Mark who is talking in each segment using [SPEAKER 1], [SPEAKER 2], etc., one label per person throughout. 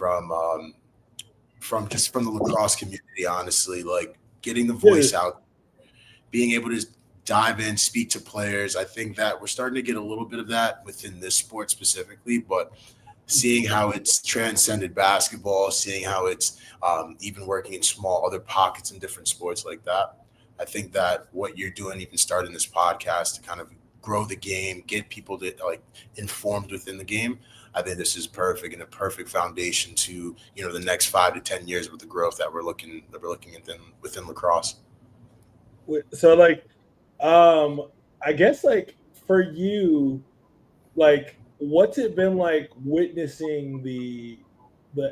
[SPEAKER 1] from the lacrosse community, honestly, like getting the
[SPEAKER 2] Yeah.
[SPEAKER 1] voice out, being able to dive in, speak to players. I think that we're starting to get a little bit of that within this sport specifically, but seeing how it's transcended basketball, seeing how it's even working in small other pockets in different sports like that. I think that what you're doing, even starting this podcast to kind of grow the game, get people to like informed within the game. I think this is perfect and a perfect foundation to the next 5 to 10 years with the growth that we're looking at within lacrosse.
[SPEAKER 2] So like, um, I guess like for you, like what's it been like witnessing the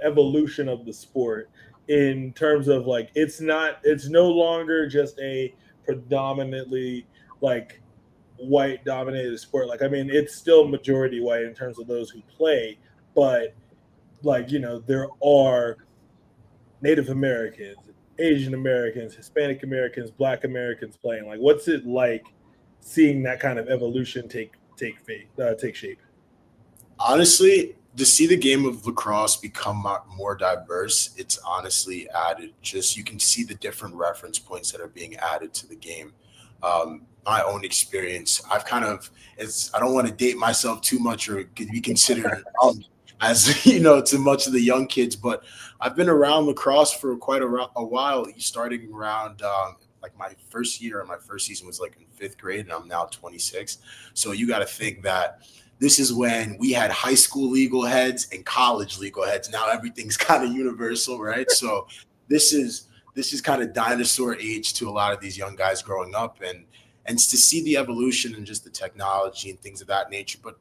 [SPEAKER 2] evolution of the sport in terms of like it's no longer just a predominantly like white dominated sport. Like I mean it's still majority white in terms of those who play, but like there are Native Americans, Asian Americans, Hispanic Americans, Black Americans playing. Like what's it like seeing that kind of evolution take shape?
[SPEAKER 1] Honestly, to see the game of lacrosse become more diverse, it's honestly added. Just you can see the different reference points that are being added to the game. My own experience, I've kind of, I don't want to date myself too much or could be considered as to much of the young kids, but I've been around lacrosse for quite a while. Starting around like my first year, my first season was like in fifth grade, and I'm now 26. So you got to think that this is when we had high school legal heads and college legal heads. Now everything's kind of universal, right? So this is kind of dinosaur age to a lot of these young guys growing up, and to see the evolution and just the technology and things of that nature, but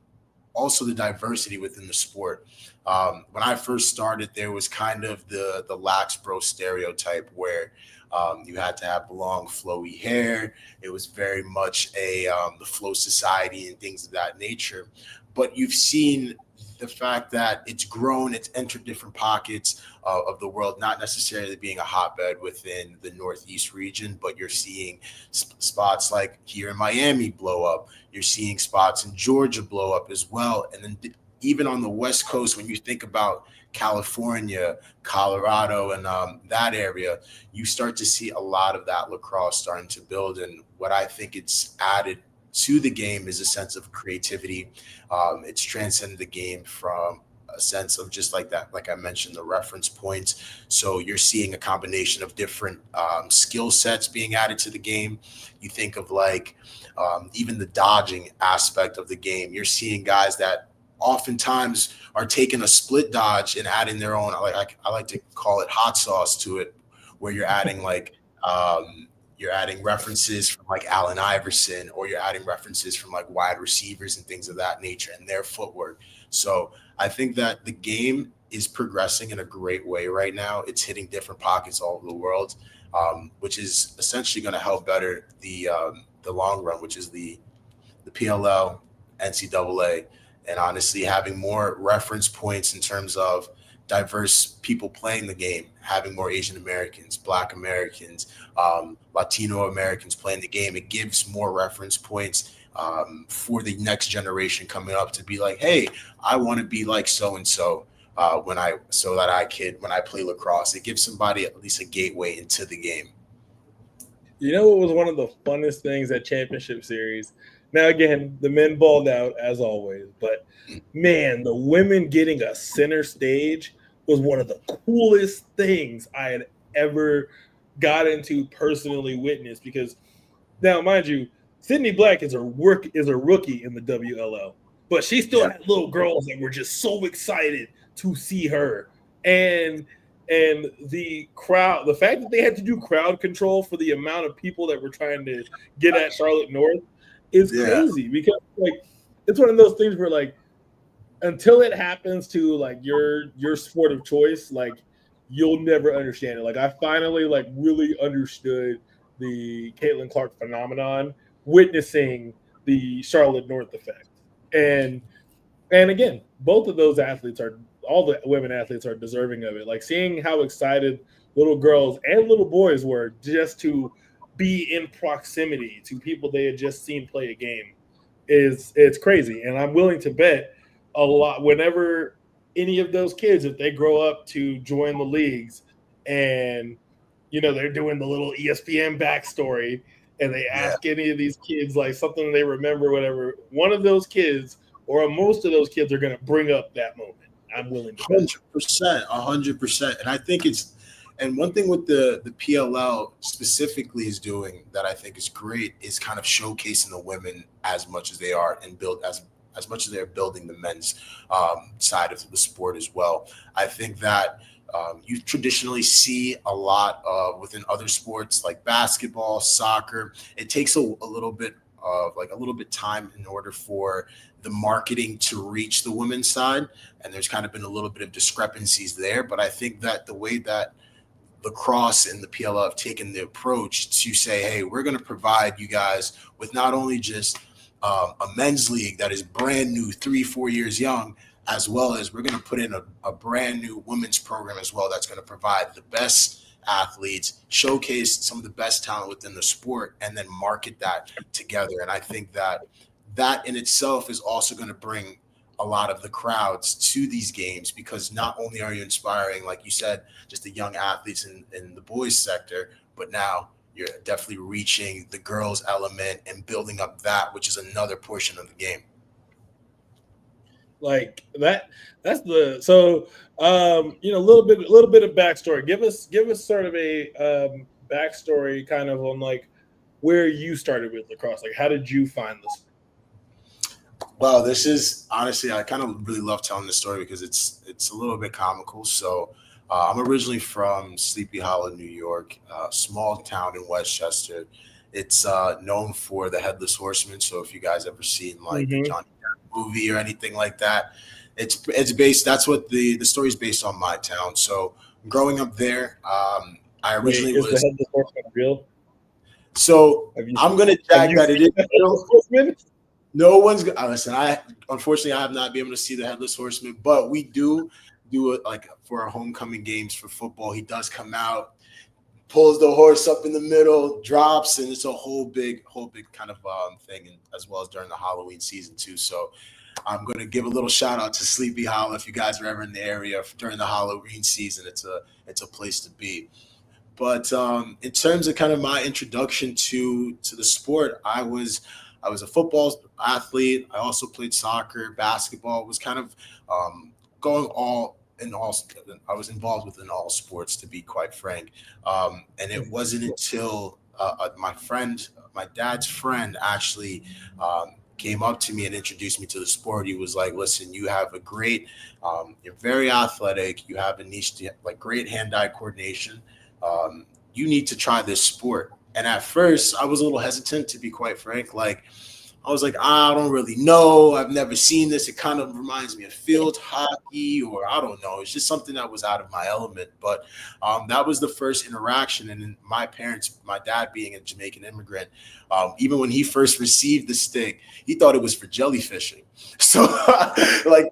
[SPEAKER 1] also the diversity within the sport. When I first started, there was kind of the lax bro stereotype where you had to have long, flowy hair. It was very much the flow society and things of that nature. But you've seen the fact that it's grown, it's entered different pockets of the world, not necessarily being a hotbed within the Northeast region, but you're seeing spots like here in Miami blow up. You're seeing spots in Georgia blow up as well. And then even on the West Coast, when you think about California, Colorado, and that area, you start to see a lot of that lacrosse starting to build. And what I think it's added to the game is a sense of creativity. It's transcended the game from a sense of just like that, like I mentioned, the reference points. So you're seeing a combination of different skill sets being added to the game. You think of like even the dodging aspect of the game. You're seeing guys that oftentimes are taking a split dodge and adding their own. I like to call it hot sauce to it, where you're adding like you're adding references from like Allen Iverson, or you're adding references from like wide receivers and things of that nature and their footwork. So I think that the game is progressing in a great way right now. It's hitting different pockets all over the world, which is essentially going to help better the long run, which is the PLL, NCAA, and honestly having more reference points in terms of diverse people playing the game, having more Asian Americans, Black Americans, Latino Americans playing the game. It gives more reference points for the next generation coming up to be like, hey, I want to be like so and so when I play lacrosse. It gives somebody at least a gateway into the game.
[SPEAKER 2] You know what was one of the funnest things at Championship Series? Now, again, the men balled out as always, but man, the women getting a center stage was one of the coolest things I had ever got into personally witnessed. Because now, mind you, Sydney Black is a rookie in the WLL, but she still
[SPEAKER 1] Yeah.
[SPEAKER 2] had little girls that were just so excited to see her. And the crowd, the fact that they had to do crowd control for the amount of people that were trying to get at Charlotte North is
[SPEAKER 1] Yeah.
[SPEAKER 2] crazy, because like it's one of those things where like until it happens to like your sport of choice, like you'll never understand it. Like I finally like really understood the Caitlin Clark phenomenon witnessing the Charlotte North effect. And again, both of those athletes are all the women athletes are deserving of it. Like seeing how excited little girls and little boys were just to be in proximity to people they had just seen play a game is it's crazy. And I'm willing to bet a lot whenever any of those kids, if they grow up to join the leagues and, they're doing the little ESPN backstory and they ask any of these kids like something they remember, whatever, one of those kids or most of those kids are going to bring up that moment. I'm willing to bet.
[SPEAKER 1] 100%. And I think and one thing with the PLL specifically is doing that I think is great is kind of showcasing the women as much as they are and build as much as they're building the men's side of the sport as well. I think that you traditionally see a lot within other sports like basketball, soccer. It takes a little bit time in order for the marketing to reach the women's side. And there's kind of been a little bit of discrepancies there. But I think that the way that Lacrosse and the PLL have taken the approach to say, hey, we're going to provide you guys with not only just a men's league that is brand new, 3-4 years young, as well as we're going to put in a brand new women's program as well that's going to provide the best athletes, showcase some of the best talent within the sport, and then market that together. And I think that in itself is also going to bring a lot of the crowds to these games, because not only are you inspiring, like you said, just the young athletes in the boys sector, but now you're definitely reaching the girls element and building up that, which is another portion of the game.
[SPEAKER 2] Like that's a little bit of backstory. Give us sort of a backstory kind of on like where you started with lacrosse. Like, how did you find this?
[SPEAKER 1] Well, this is honestly, I kind of really love telling this story because it's a little bit comical. So I'm originally from Sleepy Hollow, New York, a small town in Westchester. It's known for the Headless Horseman. So if you guys ever seen like the Johnny Depp movie or anything like that, it's based. That's what the story is based on, my town. So growing up there, I originally
[SPEAKER 2] was the Headless Horseman real?
[SPEAKER 1] So I'm gonna jack that it is real. No one's listen. Unfortunately I have not been able to see the Headless Horseman, but we do it like for our homecoming games for football. He does come out, pulls the horse up in the middle, drops, and it's a whole big kind of thing, and as well as during the Halloween season too. So I'm going to give a little shout out to Sleepy Hollow. If you guys are ever in the area during the Halloween season, it's a place to be. But in terms of kind of my introduction to the sport, I was a football athlete. I also played soccer, basketball. Was kind of I was involved within all sports, to be quite frank. And it wasn't until my dad's friend actually came up to me and introduced me to the sport. He was like, listen, you have a great, you're very athletic. You have a niche, like great hand-eye coordination. You need to try this sport. And at first I was a little hesitant, to be quite frank. Like, I was like, I don't really know. I've never seen this. It kind of reminds me of field hockey, or I don't know. It's just something that was out of my element. But that was the first interaction. And then my dad being a Jamaican immigrant, even when he first received the stick, he thought it was for jellyfishing. So like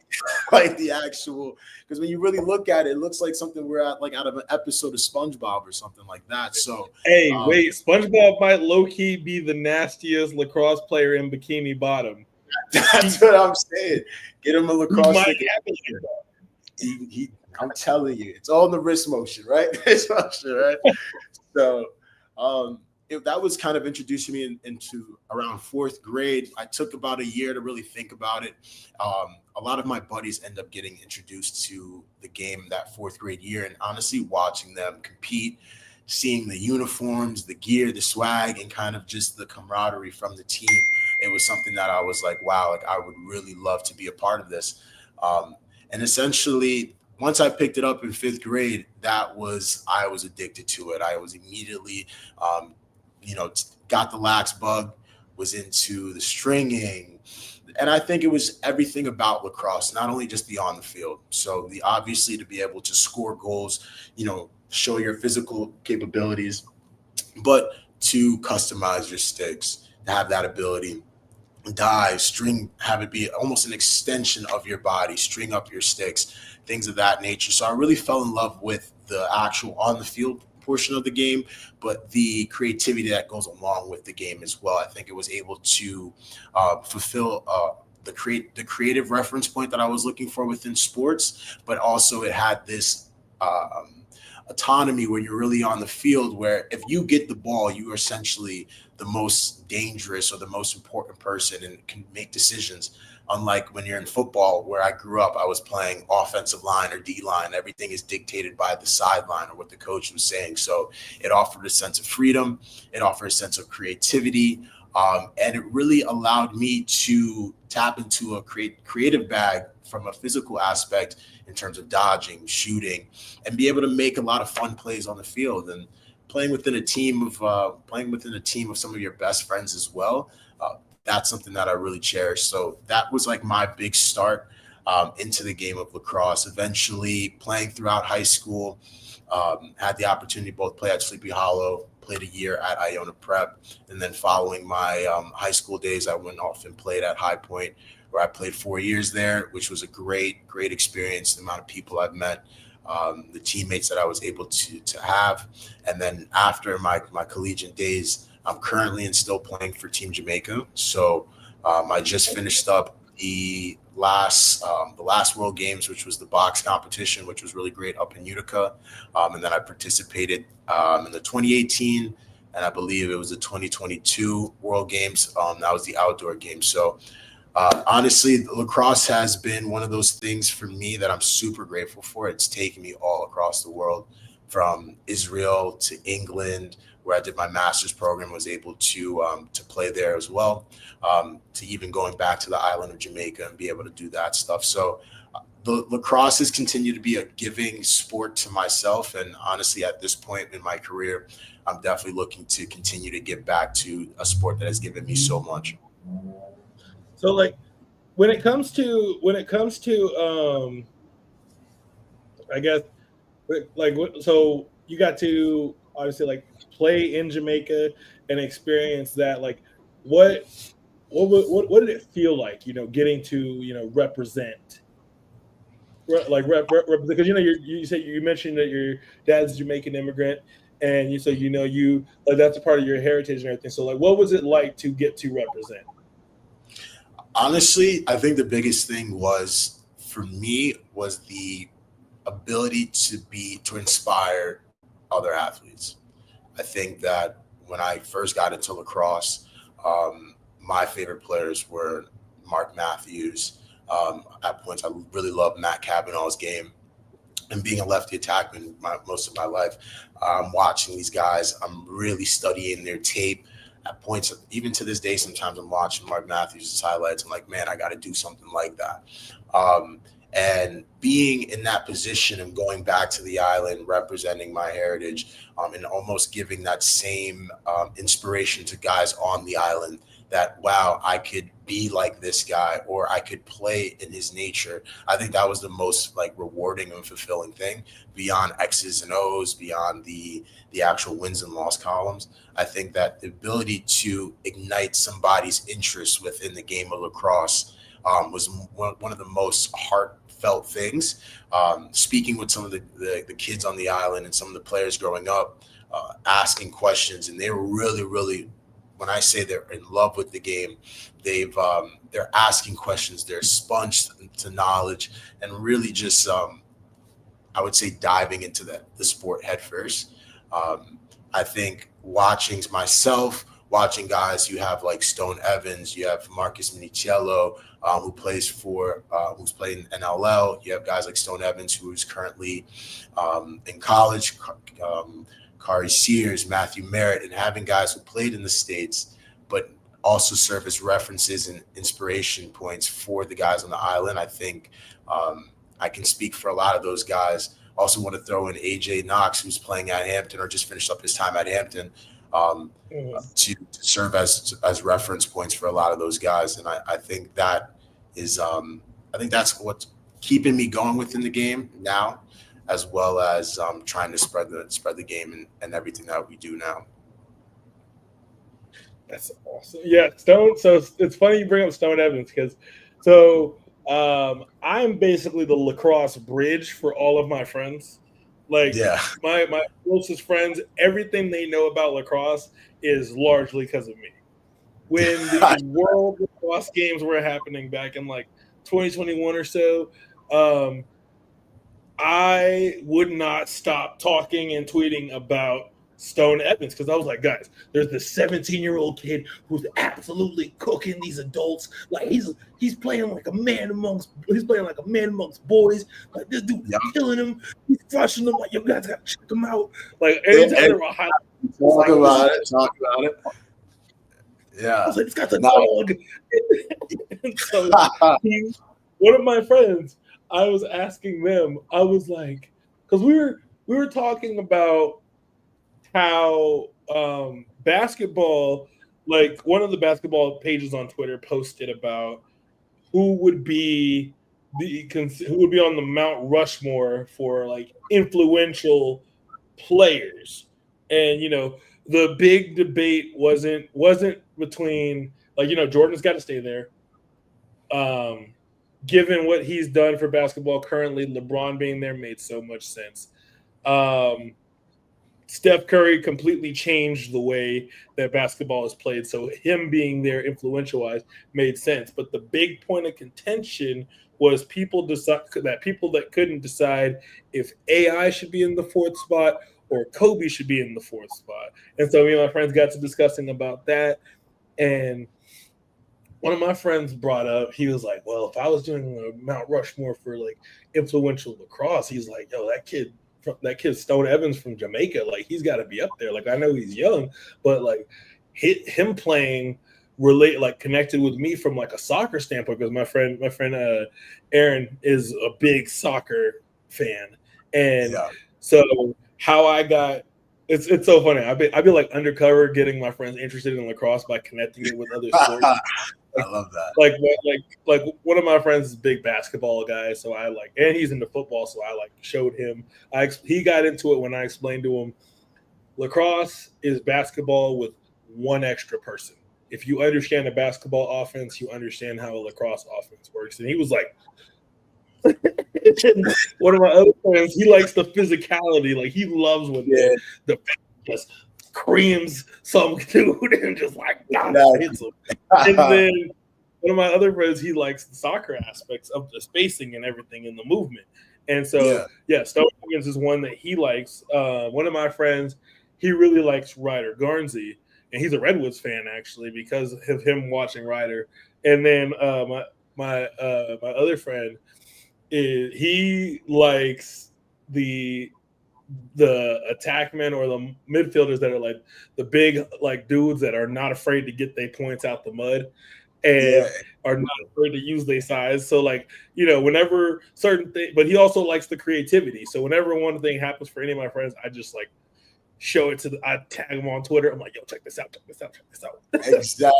[SPEAKER 1] the actual, because when you really look at it, it looks like something we're at, like out of an episode of SpongeBob or something like that. So
[SPEAKER 2] hey, wait, SpongeBob might low-key be the nastiest lacrosse player in Bikini Bottom.
[SPEAKER 1] That's what I'm saying. Get him a lacrosse stick. I'm telling you, it's all in the wrist motion, right? Wrist motion, right? So that was kind of introducing me into around fourth grade. I took about a year to really think about it. A lot of my buddies end up getting introduced to the game that fourth grade year, and honestly watching them compete, seeing the uniforms, the gear, the swag, and kind of just the camaraderie from the team, it was something that I was like, wow, like I would really love to be a part of this. And essentially, once I picked it up in fifth grade, I was addicted to it. I was immediately, got the lax bug, was into the stringing. And I think it was everything about lacrosse, not only just the on the field. So obviously to be able to score goals, show your physical capabilities, but to customize your sticks, to have that ability, dive, string, have it be almost an extension of your body, string up your sticks, things of that nature. So I really fell in love with the actual on the field portion of the game, but the creativity that goes along with the game as well. I think it was able to fulfill the creative reference point that I was looking for within sports, but also it had this autonomy when you're really on the field, where if you get the ball, you are essentially the most dangerous or the most important person and can make decisions. Unlike when you're in football, where I grew up, I was playing offensive line or D line. Everything is dictated by the sideline or what the coach was saying. So it offered a sense of freedom. It offered a sense of creativity. And it really allowed me to tap into a creative bag from a physical aspect in terms of dodging, shooting, and be able to make a lot of fun plays on the field. And playing within a team of some of your best friends as well. That's something that I really cherish. So that was like my big start into the game of lacrosse. Eventually playing throughout high school, had the opportunity to both play at Sleepy Hollow, played a year at Iona Prep, and then following my high school days, I went off and played at High Point, where I played 4 years there, which was a great experience. The amount of people I've met, the teammates that I was able to have, and then after my collegiate days, I'm currently and still playing for Team Jamaica. So I just finished up the last World Games, which was the box competition, which was really great up in Utica. And then I participated in the 2018, and I believe it was the 2022 World Games. That was the outdoor game. So honestly, lacrosse has been one of those things for me that I'm super grateful for. It's taken me all across the world, from Israel to England, where I did my master's program, was able to play there as well, to even going back to the island of Jamaica and be able to do that stuff. So the lacrosse has continued to be a giving sport to myself. And honestly, at this point in my career, I'm definitely looking to continue to give back to a sport that has given me so much.
[SPEAKER 2] So like when it comes to I guess like so you got to obviously like play in Jamaica and experience that. Like what did it feel like, getting to represent, because you said, you mentioned that your dad's a Jamaican immigrant, and you said you like that's a part of your heritage and everything. So like what was it like to get to represent?
[SPEAKER 1] Honestly, I think the biggest thing for me was the ability to inspire other athletes. I think that when I first got into lacrosse, my favorite players were Mark Matthews. At points, I really loved Matt Cabanaw's game. And being a lefty attackman most of my life, I'm watching these guys. I'm really studying their tape. At points, even to this day, sometimes I'm watching Mark Matthews' highlights. I'm like, man, I got to do something like that. And being in that position and going back to the island, representing my heritage, and almost giving that same inspiration to guys on the island, that, wow, I could be like this guy, or I could play in his nature. I think that was the most like rewarding and fulfilling thing, beyond X's and O's, beyond the actual wins and loss columns. I think that the ability to ignite somebody's interest within the game of lacrosse was one of the most heartfelt things. Speaking with some of the kids on the island and some of the players growing up, asking questions, and they were really, when I say they're in love with the game, they're asking questions, they're sponged to knowledge, and really just I would say diving into the sport head first. I think watching guys, you have like Stone Evans, you have Marcus Minichiello, who's played in NLL. You have guys like Stone Evans, who is currently in college, Kari Sears, Matthew Merritt, and having guys who played in the States, but also serve as references and inspiration points for the guys on the island. I think I can speak for a lot of those guys. Also want to throw in AJ Knox, who's playing at Hampton or just finished up his time at Hampton, to serve as reference points for a lot of those guys. And I think that is, I think that's what's keeping me going within the game now, as well as trying to spread the game and everything that we do now.
[SPEAKER 2] That's awesome. Yeah, Stone. So it's funny you bring up Stone Evans, because I'm basically the lacrosse bridge for all of my friends. Like,
[SPEAKER 1] yeah,
[SPEAKER 2] my closest friends, everything they know about lacrosse is largely because of me. when the World Lacrosse games were happening back in like 2021 or so, I would not stop talking and tweeting about Stone Evans because I was like, guys, there's this 17-year-old kid who's absolutely cooking these adults. Like he's playing like a man amongst boys. Like this dude's killing him. He's crushing them. Like you guys gotta check him out. Like anytime there were highlights,
[SPEAKER 1] talk about it. Yeah,
[SPEAKER 2] I was like, this guy's a dog. And so one of my friends, I was asking them, I was like, because we were talking about how basketball, like one of the basketball pages on Twitter posted about who would be on the Mount Rushmore for like influential players, and the big debate wasn't between like Jordan's got to stay there. Given what he's done for basketball currently, LeBron being there made so much sense. Steph Curry completely changed the way that basketball is played, so him being there influential-wise made sense. But the big point of contention was people that couldn't decide if AI should be in the fourth spot or Kobe should be in the fourth spot. And so me and my friends got to discussing about that, and one of my friends brought up, he was like, well, if I was doing a Mount Rushmore for like influential lacrosse, he's like, yo, that kid Stone Evans from Jamaica, like he's got to be up there. Like I know he's young, but like him playing connected with me from like a soccer standpoint, because my friend Aaron is a big soccer fan, and so how I got it's so funny. I've been like undercover getting my friends interested in lacrosse by connecting it with other sports.
[SPEAKER 1] I love that.
[SPEAKER 2] Like one of my friends is a big basketball guy, so I and he's into football, so I showed him. He got into it when I explained to him lacrosse is basketball with one extra person. If you understand a basketball offense, you understand how a lacrosse offense works. And he was like, one of my other friends, he likes the physicality. Like he loves when the just creams some dude and just hits him. And then one of my other friends, he likes the soccer aspects of the spacing and everything in the movement. And so, Stone Evans is one that he likes. One of my friends, he really likes Ryder Garnsey, and he's a Redwoods fan actually because of him watching Ryder. And then my other friend, he likes the attackmen or the midfielders that are like the big dudes that are not afraid to get their points out the mud and are not afraid to use their size. So whenever certain thing, but he also likes the creativity. So whenever one thing happens for any of my friends, I just show it I tag them on Twitter. I'm like, yo, check this out.
[SPEAKER 1] Exactly.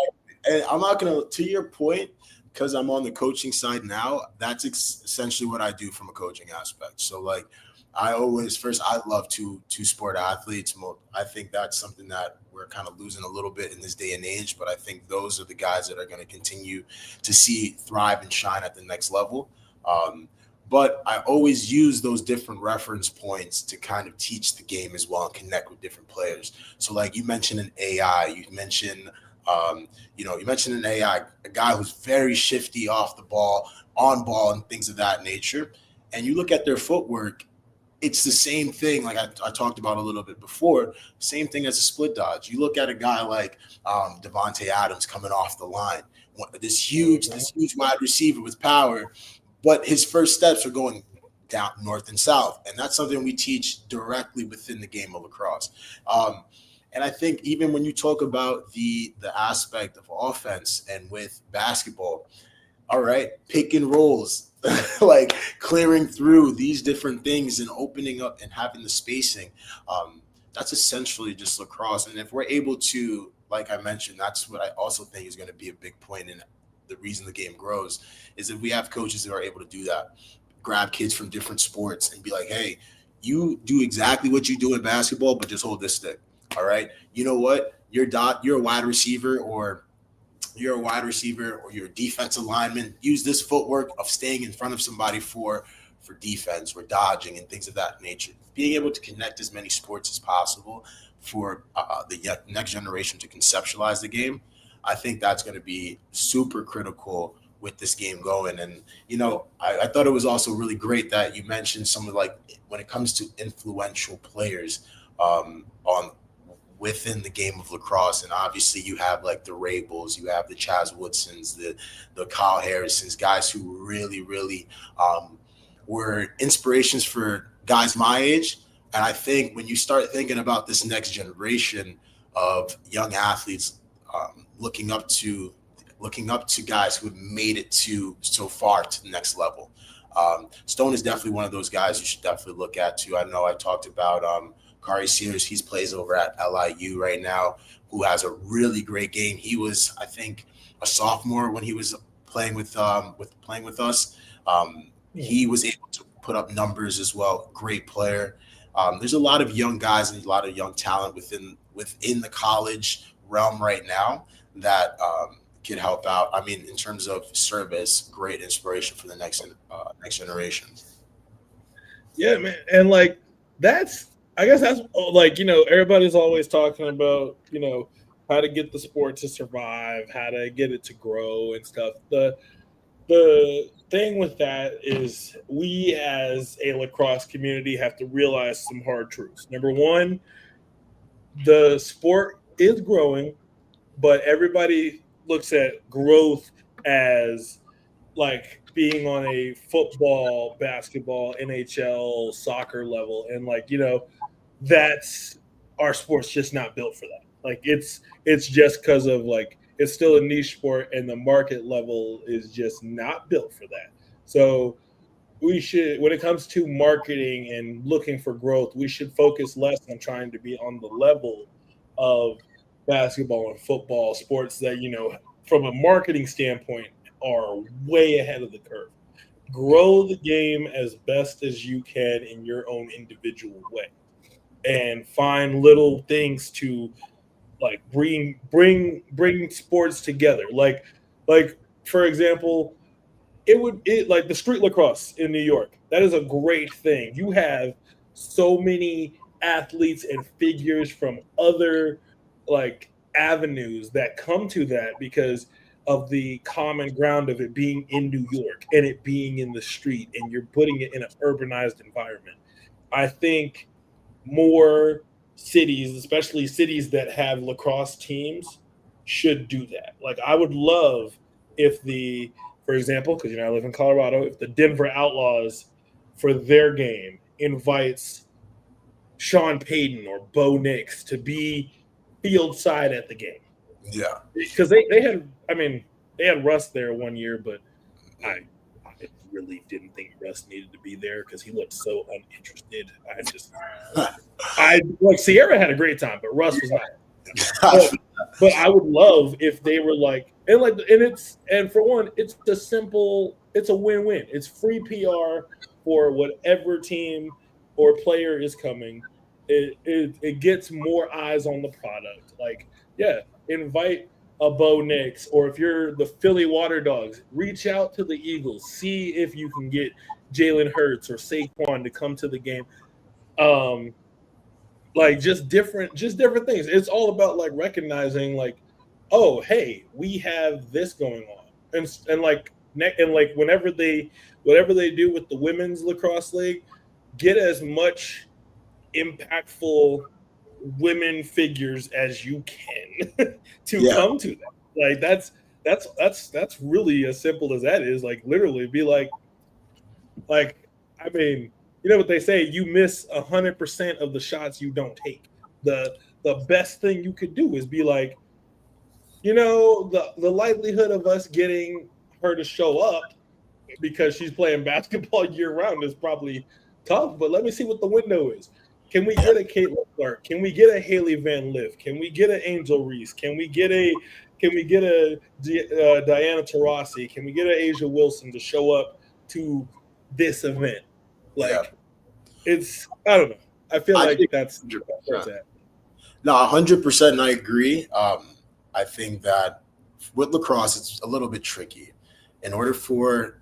[SPEAKER 1] And I'm not to your point, because I'm on the coaching side now, that's essentially what I do from a coaching aspect. So I love two-sport athletes. I think that's something that we're kind of losing a little bit in this day and age, but I think those are the guys that are going to continue to see thrive and shine at the next level. But I always use those different reference points to kind of teach the game as well and connect with different players. So you mentioned an AI, you mentioned an AI, a guy who's very shifty off the ball, on ball, and things of that nature. And you look at their footwork, it's the same thing. Like I talked about a little bit before, same thing as a split dodge. You look at a guy like Devontae Adams coming off the line, this huge wide receiver with power, but his first steps are going down north and south. And that's something we teach directly within the game of lacrosse. And I think even when you talk about the aspect of offense and with basketball, all right, pick and rolls, clearing through these different things and opening up and having the spacing, that's essentially just lacrosse. And if we're able to, like I mentioned, that's what I also think is going to be a big point in the reason the game grows, is if we have coaches that are able to do that, grab kids from different sports and be like, hey, you do exactly what you do in basketball, but just hold this stick. All right. You know what? You're a wide receiver or you're a defensive lineman. Use this footwork of staying in front of somebody for defense or dodging and things of that nature. Being able to connect as many sports as possible for the next generation to conceptualize the game. I think that's going to be super critical with this game going. And, I thought it was also really great that you mentioned some of, like, when it comes to influential players on within the game of lacrosse. And obviously you have like the Rabels, you have the Chaz Woodsons, the Kyle Harrisons, guys who really, really were inspirations for guys my age. And I think when you start thinking about this next generation of young athletes, looking up to guys who have made it to so far to the next level. Stone is definitely one of those guys you should definitely look at too. I know I talked about Kari Sears. He plays over at LIU right now, who has a really great game. He was, I think, a sophomore when he was playing with us. He was able to put up numbers as well. Great player. There's a lot of young guys and a lot of young talent within the college realm right now that could help out. I mean, in terms of service, great inspiration for the next generation.
[SPEAKER 2] Yeah, man, and like I guess that's like, everybody's always talking about, how to get the sport to survive, how to get it to grow and stuff. The thing with that is we as a lacrosse community have to realize some hard truths. Number one, the sport is growing, but everybody looks at growth as like being on a football, basketball, NHL, soccer level. And like, that's our sport's just not built for that. Like it's just because of like it's still a niche sport and the market level is just not built for that. So we should, when it comes to marketing and looking for growth, we should focus less on trying to be on the level of basketball and football, sports that, from a marketing standpoint are way ahead of the curve. Grow the game as best as you can in your own individual way and find little things to like bring sports together. Like for example, it like the street lacrosse in New York. That is a great thing. You have so many athletes and figures from other like avenues that come to that because of the common ground of it being in New York and it being in the street and you're putting it in an urbanized environment. I think more cities, especially cities that have lacrosse teams, should do that. Like I would love if for example, because I live in Colorado, if the Denver Outlaws for their game invites Sean Payton or Bo Nix to be field side at the game.
[SPEAKER 1] Yeah.
[SPEAKER 2] Because they had Russ there one year, but I really didn't think Russ needed to be there because he looked so uninterested. Sierra had a great time, but Russ was not. But I would love if they were like, and for one, it's a win-win. It's free PR for whatever team or player is coming. It gets more eyes on the product. Like, yeah, invite a Bo Nix, or if you're the Philly Water Dogs, reach out to the Eagles, see if you can get Jalen Hurts or Saquon to come to the game. Like just different things. It's all about like recognizing like, oh, hey, we have this going on, and like whatever they do with the women's lacrosse league, get as much impactful women figures as you can to come to that. Like that's really as simple as that is. Like literally be like I mean, you know what they say, you miss 100% of the shots you don't take. The best thing you could do is be like, the likelihood of us getting her to show up because she's playing basketball year round is probably tough, but let me see what the window is. Can we get a Caitlin Clark? Can we get a Haley Van Lith? Can we get an Angel Reese? Can we get a Diana Taurasi? Can we get an Asia Wilson to show up to this event? Like, it's, I don't know. I feel like that's where it's at.
[SPEAKER 1] No, 100%, and I agree. I think that with lacrosse, it's a little bit tricky. In order for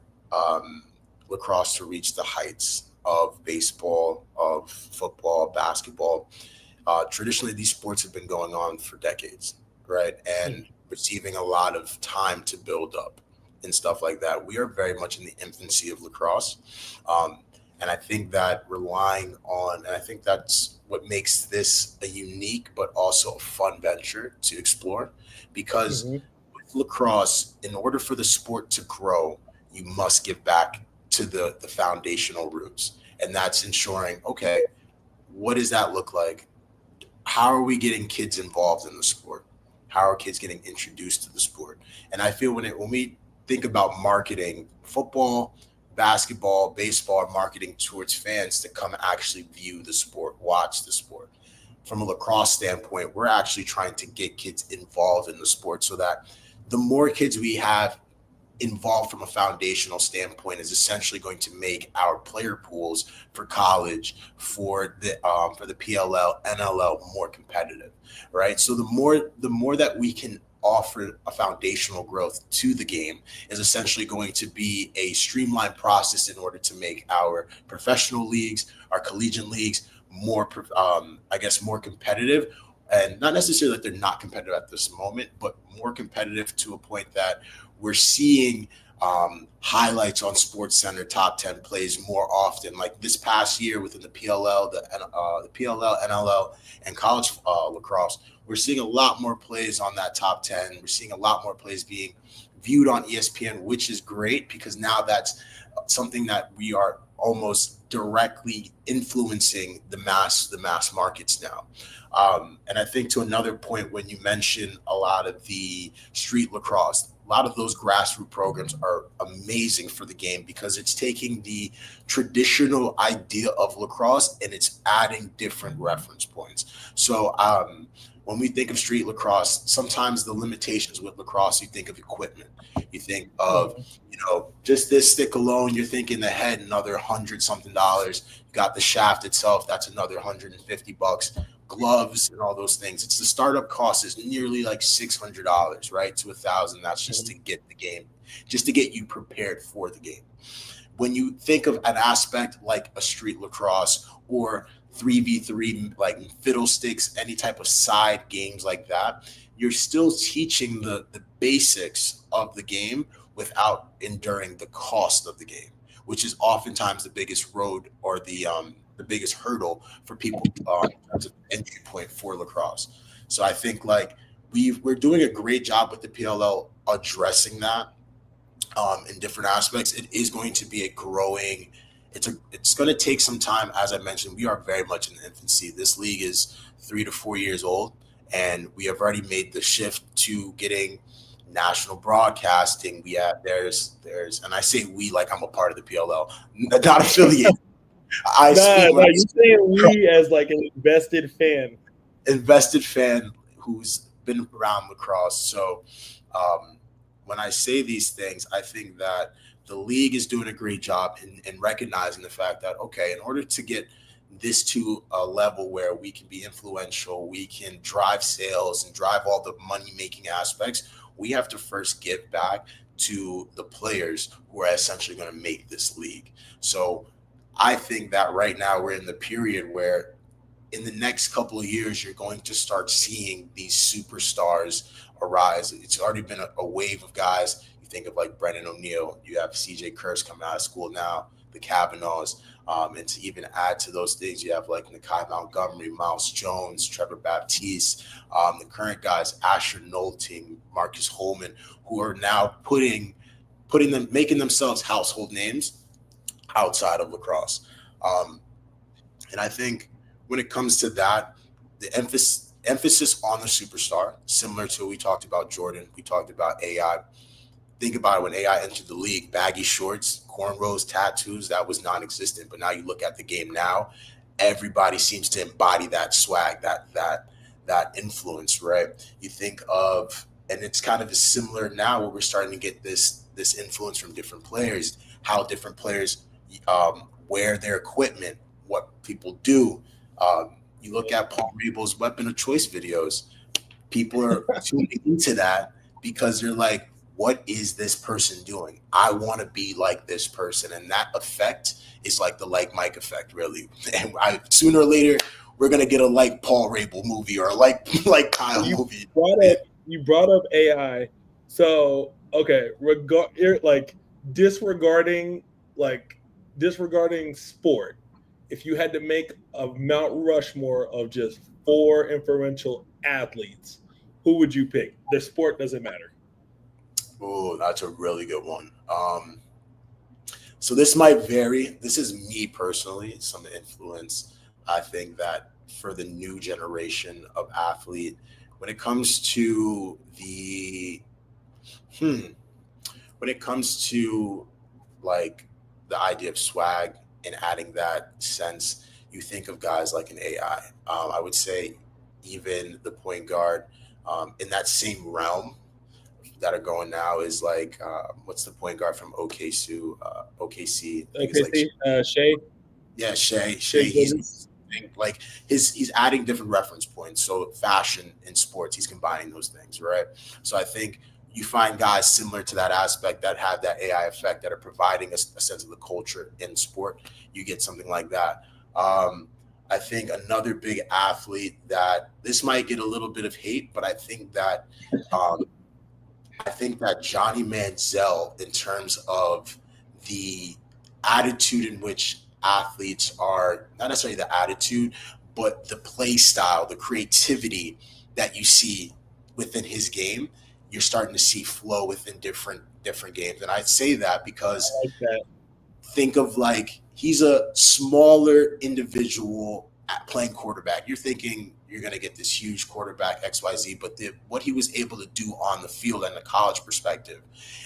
[SPEAKER 1] lacrosse to reach the heights of baseball, of football, basketball, traditionally these sports have been going on for decades. right? And receiving a lot of time to build up and stuff like that. We are very much in the infancy of lacrosse. And I think that and I think that's what makes this a unique but also a fun venture to explore. Because
[SPEAKER 2] Mhm.
[SPEAKER 1] with lacrosse, in order for the sport to grow, you must give back to the foundational roots. And that's ensuring, okay, what does that look like? How are we getting kids involved in the sport? How are kids getting introduced to the sport? And I feel when we think about marketing football, basketball, baseball, are marketing towards fans to come actually view the sport, watch the sport. From a lacrosse standpoint, we're actually trying to get kids involved in the sport so that the more kids we have involved from a foundational standpoint is essentially going to make our player pools for college, for the PLL, NLL more competitive, right? So the more that we can offer a foundational growth to the game is essentially going to be a streamlined process in order to make our professional leagues, our collegiate leagues more, I guess, more competitive. And not necessarily that they're not competitive at this moment, but more competitive to a point that we're seeing highlights on Sports Center top 10 plays more often. Like this past year within the PLL, the PLL, NLL, and college lacrosse, we're seeing a lot more plays on that top 10. We're seeing a lot more plays being viewed on ESPN, which is great because now that's something that we are almost directly influencing the mass markets now. And I think to another point, when you mention a lot of the street lacrosse, a lot of those grassroots programs are amazing for the game because it's taking the traditional idea of lacrosse and it's adding different reference points. So when we think of street lacrosse, sometimes the limitations with lacrosse, you think of equipment, you think of, just this stick alone, you're thinking the head, another $100-something. You got the shaft itself, that's another $150. Gloves and all those things. It's the startup cost is nearly like $600, right? To $1,000. That's just to get the game, just to get you prepared for the game. When you think of an aspect like a street lacrosse or 3v3, like fiddlesticks, any type of side games like that, you're still teaching the basics of the game without enduring the cost of the game, which is oftentimes the biggest road or the biggest hurdle for people as an entry point for lacrosse. So I think like we're doing a great job with the PLL addressing that in different aspects. It is going to be a growing. It's going to take some time. As I mentioned, we are very much in the infancy. This league is 3 to 4 years old, and we have already made the shift to getting national broadcasting. There's and I say we like I'm a part of the PLL, not affiliated.
[SPEAKER 2] You're saying we as like an
[SPEAKER 1] invested fan who's been around lacrosse. So when I say these things, I think that the league is doing a great job in recognizing the fact that, okay, in order to get this to a level where we can be influential, we can drive sales and drive all the money-making aspects, we have to first give back to the players who are essentially going to make this league. So I think that right now we're in the period where in the next couple of years, you're going to start seeing these superstars arise. It's already been a wave of guys. You think of like Brendan O'Neill, you have CJ Kurtz coming out of school now, the Kavanaughs, and to even add to those things, you have like Nakai Montgomery, Miles Jones, Trevor Baptiste, the current guys, Asher Nolting, Marcus Holman, who are now making themselves household names outside of lacrosse. And I think when it comes to that, the emphasis on the superstar, similar to what we talked about Jordan, we talked about AI. Think about it, when AI entered the league, baggy shorts, cornrows, tattoos, that was non-existent. But now you look at the game now, everybody seems to embody that swag, that influence, right? You think of, and it's kind of similar now where we're starting to get this influence from different players, how different players wear their equipment, what people do. You look at Paul Rabel's weapon of choice videos. People are tuning into that because they're like, what is this person doing? I want to be like this person. And that effect is like the Like Mike effect, really. And sooner or later, we're going to get a Like Paul Rabel movie or a like Kyle movie.
[SPEAKER 2] Brought up you brought up AI. So okay, like disregarding like disregarding sport. If you had to make a Mount Rushmore of just four influential athletes, who would you pick? The sport doesn't matter.
[SPEAKER 1] Oh, that's a really good one. So this might vary. This is me personally, some influence. I think that for the new generation of athlete, when it comes to hmm, when it comes to like the idea of swag and adding that sense, you think of guys like an AI. I would say even the point guard in that same realm that are going now is like what's the point guard from OKC? OKC, I think it's
[SPEAKER 2] Okay,
[SPEAKER 1] like
[SPEAKER 2] see, Shay,
[SPEAKER 1] yeah, Shea.
[SPEAKER 2] Shay
[SPEAKER 1] Shea,
[SPEAKER 2] Gillis.
[SPEAKER 1] like he's adding different reference points. So fashion and sports, he's combining those things, right? So I think you find guys similar to that aspect that have that AI effect that are providing a sense of the culture in sport. You get something like that. I think another big athlete that this might get a little bit of hate, but um, I think that Johnny Manziel, in terms of the attitude in which athletes are, not necessarily the attitude, but the play style, the creativity that you see within his game, you're starting to see flow within different games. And I say that
[SPEAKER 2] I
[SPEAKER 1] because
[SPEAKER 2] like that.
[SPEAKER 1] think of like he's a smaller individual at playing quarterback. You're thinking you're going to get this huge quarterback XYZ, but what he was able to do on the field and the college perspective,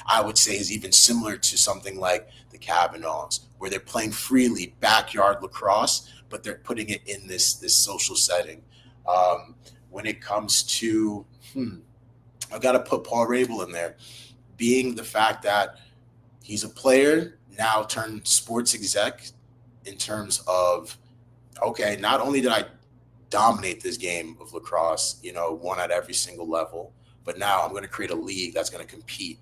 [SPEAKER 1] I would say is even similar to something like the Kavanaughs, where they're playing freely backyard lacrosse, but they're putting it in this social setting. Um, when it comes to, I got to put Paul Rabel in there, being the fact that he's a player now turned sports exec in terms of, okay, not only did I dominate this game of lacrosse, won at every single level, but now I'm going to create a league that's going to compete.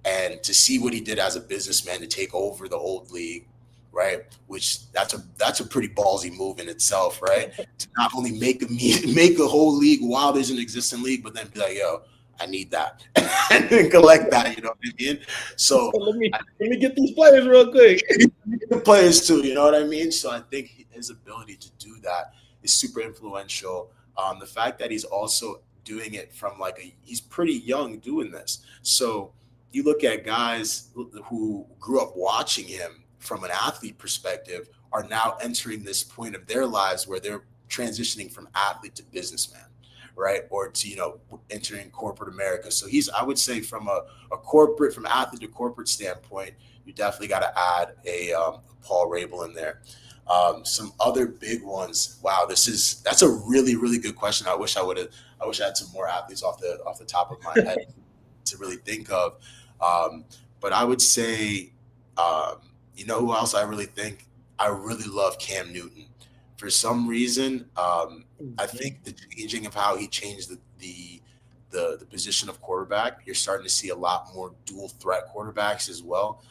[SPEAKER 1] And to see what he did as a businessman to take over the old league, right? Which that's a pretty ballsy move in itself, right? To not only make a whole league while there's an existing league, but then be like, yo, I need that and then collect that. You know what I mean? So
[SPEAKER 2] Let me get these players real quick.
[SPEAKER 1] the players too, you know what I mean? So I think his ability to do that is super influential. The fact that he's also doing it from he's pretty young doing this. So you look at guys who grew up watching him from an athlete perspective are now entering this point of their lives where they're transitioning from athlete to businessman, right? Or to, entering corporate America. So I would say from from athlete to corporate standpoint, you definitely got to add a Paul Rabel in there. Some other big ones. Wow, that's a really really good question. I wish I had some more athletes off the top of my head to really think of. But I would say, who else I really think I really love Cam Newton. For some reason, I think the changing of how he changed the position of quarterback, you're starting to see a lot more dual threat quarterbacks as well.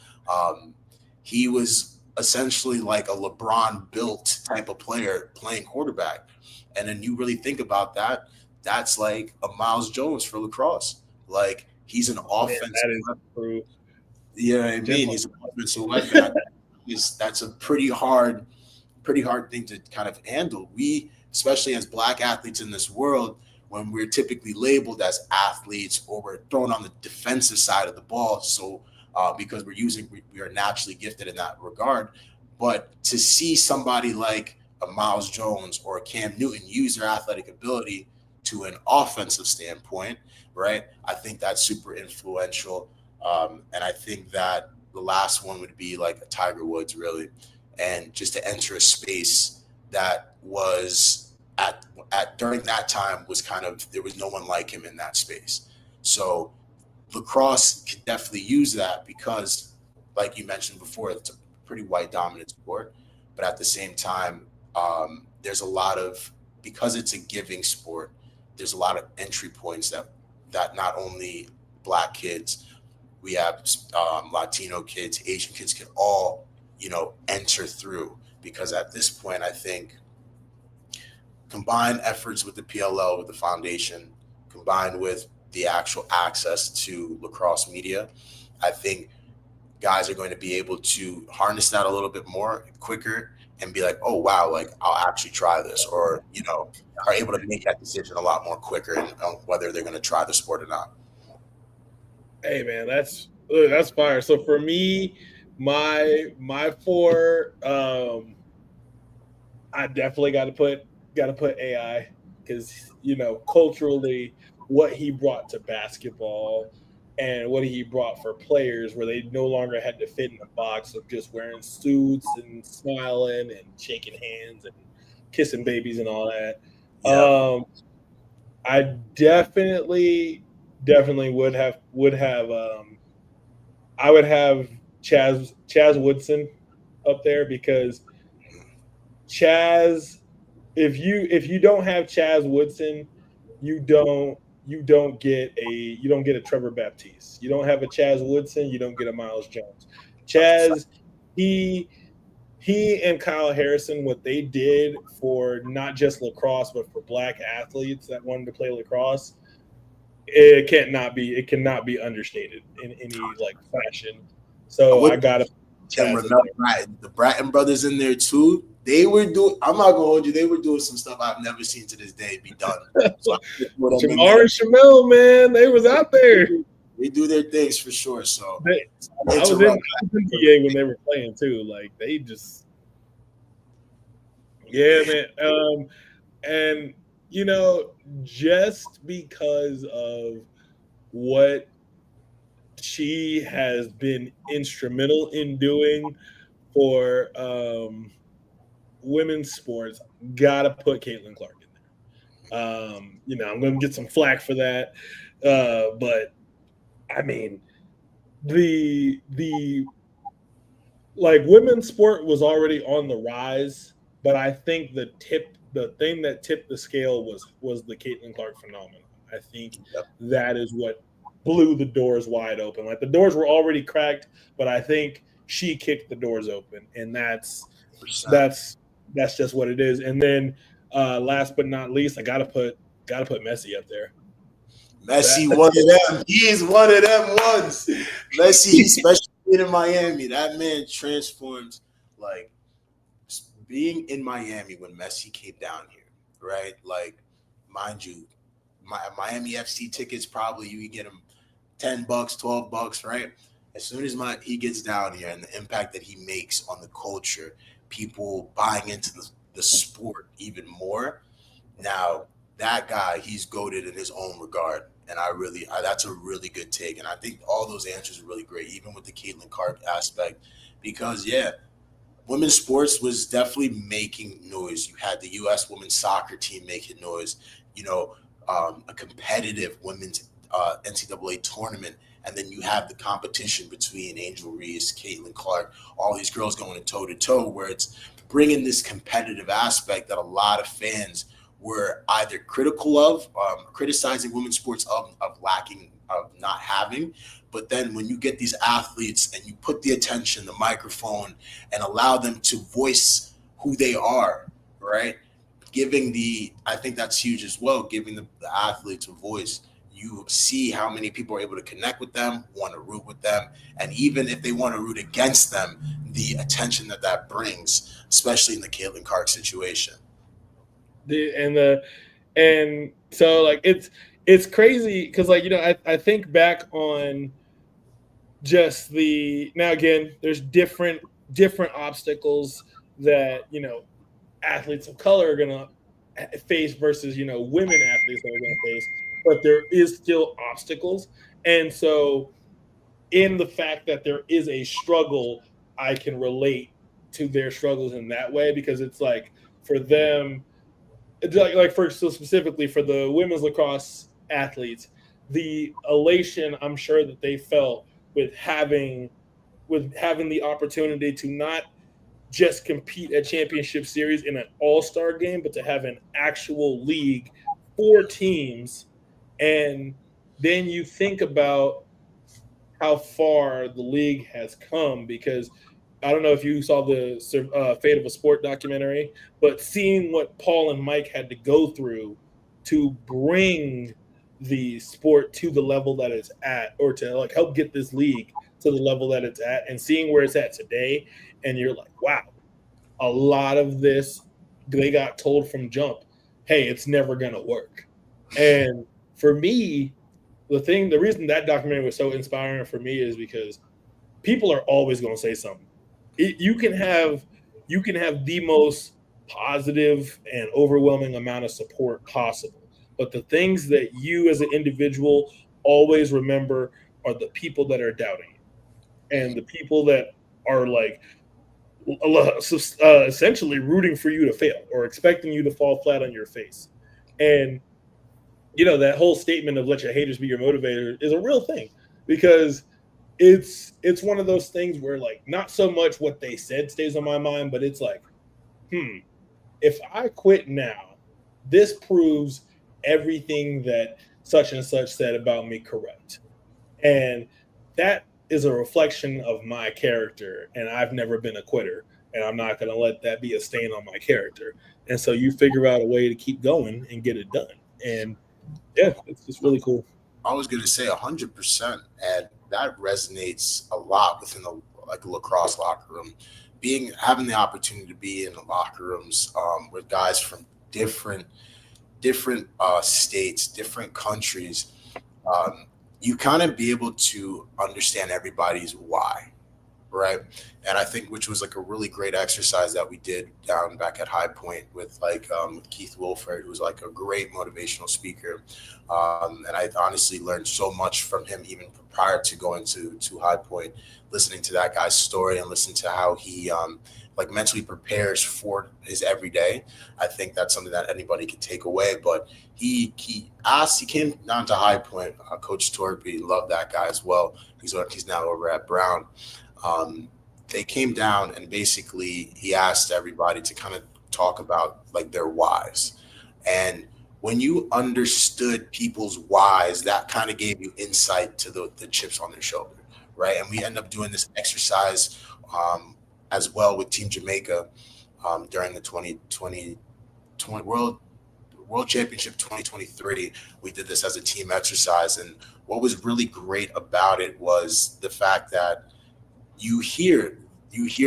[SPEAKER 1] He was essentially like a LeBron built type of player playing quarterback. And then you really think about that, that's like a Miles Jones for lacrosse. Like he's an offensive
[SPEAKER 2] That is true.
[SPEAKER 1] you know what I mean? He's an offensive weapon. That's a pretty hard thing to kind of handle. We, especially as black athletes in this world, when we're typically labeled as athletes or we're thrown on the defensive side of the ball, so because we are naturally gifted in that regard. But to see somebody like a Miles Jones or a Cam Newton use their athletic ability to an offensive standpoint, right? I think that's super influential. And I think that the last one would be like a Tiger Woods, really, and just to enter a space that was at during that time was kind of, there was no one like him in that space. So lacrosse could definitely use that because, like you mentioned before, it's a pretty white dominant sport, but at the same time, there's a lot of, because it's a giving sport, there's a lot of entry points that not only black kids, we have Latino kids, Asian kids can all, enter through, because at this point, I think combined efforts with the PLL, with the foundation, combined with the actual access to lacrosse media, I think guys are going to be able to harness that a little bit more quicker and be like, oh wow, like I'll actually try this, or are able to make that decision a lot more quicker on whether they're going to try the sport or not.
[SPEAKER 2] Hey man, that's fire. So for me, my four, I definitely got to put AI, because culturally what he brought to basketball and what he brought for players, where they no longer had to fit in the box of just wearing suits and smiling and shaking hands and kissing babies and all that.
[SPEAKER 1] Yeah.
[SPEAKER 2] I definitely would have I would have Chaz Woodson up there, because Chaz, if you don't have Chaz Woodson, you don't get a Trevor Baptiste. You don't have a Chaz Woodson, you don't get a Miles Jones.
[SPEAKER 1] That's a fact.
[SPEAKER 2] Chaz, he he and Kyle Harrison, what they did for not just lacrosse but for black athletes that wanted to play lacrosse, it cannot be understated in any like fashion.
[SPEAKER 1] I
[SPEAKER 2] So I
[SPEAKER 1] would
[SPEAKER 2] gotta put
[SPEAKER 1] and
[SPEAKER 2] Chaz in
[SPEAKER 1] remember
[SPEAKER 2] there.
[SPEAKER 1] the Bratton brothers in there too. They were doing. I'm not gonna hold you. They were doing some stuff I've never seen to this day be done. So I put them in
[SPEAKER 2] Jamar
[SPEAKER 1] there.
[SPEAKER 2] and Shamel, man, they was out there.
[SPEAKER 1] They do their things for sure. So
[SPEAKER 2] They, I was in
[SPEAKER 1] interrupt.
[SPEAKER 2] I was in PA when they were playing too. Like they just, yeah, man. And just because of what she has been instrumental in doing for women's sports, gotta put Caitlin Clark in there. I'm gonna get some flack for that, but I mean, the like women's sport was already on the rise, but I think the thing that tipped the scale was the Caitlin Clark phenomenon. I think
[SPEAKER 1] Yep.
[SPEAKER 2] that is what blew the doors wide open. Like the doors were already cracked, but I think she kicked the doors open, and
[SPEAKER 1] Percent.
[SPEAKER 2] that's that's just what it is. And then last but not least, I gotta put Messi up there.
[SPEAKER 1] Messi,
[SPEAKER 2] That
[SPEAKER 1] one of them. He is one of them ones. Messi, especially in Miami, that man transformed. Like being in Miami when Messi came down here, right? Like, mind you, Miami FC tickets probably you can get them $10, $12, right? As soon as he gets down here and the impact that he makes on the culture, people buying into the sport even more. Now that guy, he's goated in his own regard, and that's a really good take, and I think all those answers are really great, even with the Caitlin Clark aspect, because yeah, women's sports was definitely making noise. You had the U.S. women's soccer team making noise. You know, a competitive women's NCAA tournament, and then you have the competition between Angel Reese, Caitlin Clark, all these girls going toe to toe, where it's bringing this competitive aspect that a lot of fans were either critical of, criticizing women's sports of lacking, of not having. But then when you get these athletes and you put the attention, the microphone, and allow them to voice who they are, right? I think that's huge as well, giving the athletes a voice. You see how many people are able to connect with them, want to root with them, and even if they want to root against them, the attention that brings, especially in the Caitlin Clark situation.
[SPEAKER 2] and so like it's crazy because like I think back on just the now again there's different obstacles that athletes of color are gonna face versus women athletes that are gonna face, but there is still obstacles. And so in the fact that there is a struggle, I can relate to their struggles in that way, because it's like for them, it's like for so specifically for the women's lacrosse athletes, the elation I'm sure that they felt with having the opportunity to not just compete at championship series in an all-star game, but to have an actual league, 4 teams. And then you think about how far the league has come, because I don't know if you saw the Fate of a Sport documentary, but seeing what Paul and Mike had to go through to bring the sport to the level that it's at, or to like help get this league to the level that it's at, and seeing where it's at today, and you're like, wow, a lot of this they got told from jump, hey, it's never gonna work. And for me, the reason that documentary was so inspiring for me is because people are always going to say something. You can have the most positive and overwhelming amount of support possible, but the things that you as an individual always remember are the people that are doubting you, and the people that are like essentially rooting for you to fail or expecting you to fall flat on your face. And that whole statement of let your haters be your motivator is a real thing, because it's one of those things where like not so much what they said stays on my mind, but it's like, if I quit now, this proves everything that such and such said about me correct. And that is a reflection of my character, and I've never been a quitter, and I'm not going to let that be a stain on my character. And so you figure out a way to keep going and get it done. And yeah, it's just really cool.
[SPEAKER 1] I was going to say 100%, and that resonates a lot within the like lacrosse locker room. Having the opportunity to be in the locker rooms with guys from different states, different countries, you kind of be able to understand everybody's why, right? And I think which was like a really great exercise that we did down back at High Point with with Keith Wilford, who's like a great motivational speaker. And I honestly learned so much from him even prior to going to High Point, listening to that guy's story and listening to how he like mentally prepares for his everyday. I think that's something that anybody can take away. But he came down to High Point. Coach Torpy, loved that guy as well. He's now over at Brown. They came down and basically he asked everybody to kind of talk about like their whys. And when you understood people's whys, that kind of gave you insight to the chips on their shoulder, right? And we end up doing this exercise as well with Team Jamaica during the 2020 World Championship 2023. We did this as a team exercise. And what was really great about it was the fact that you hear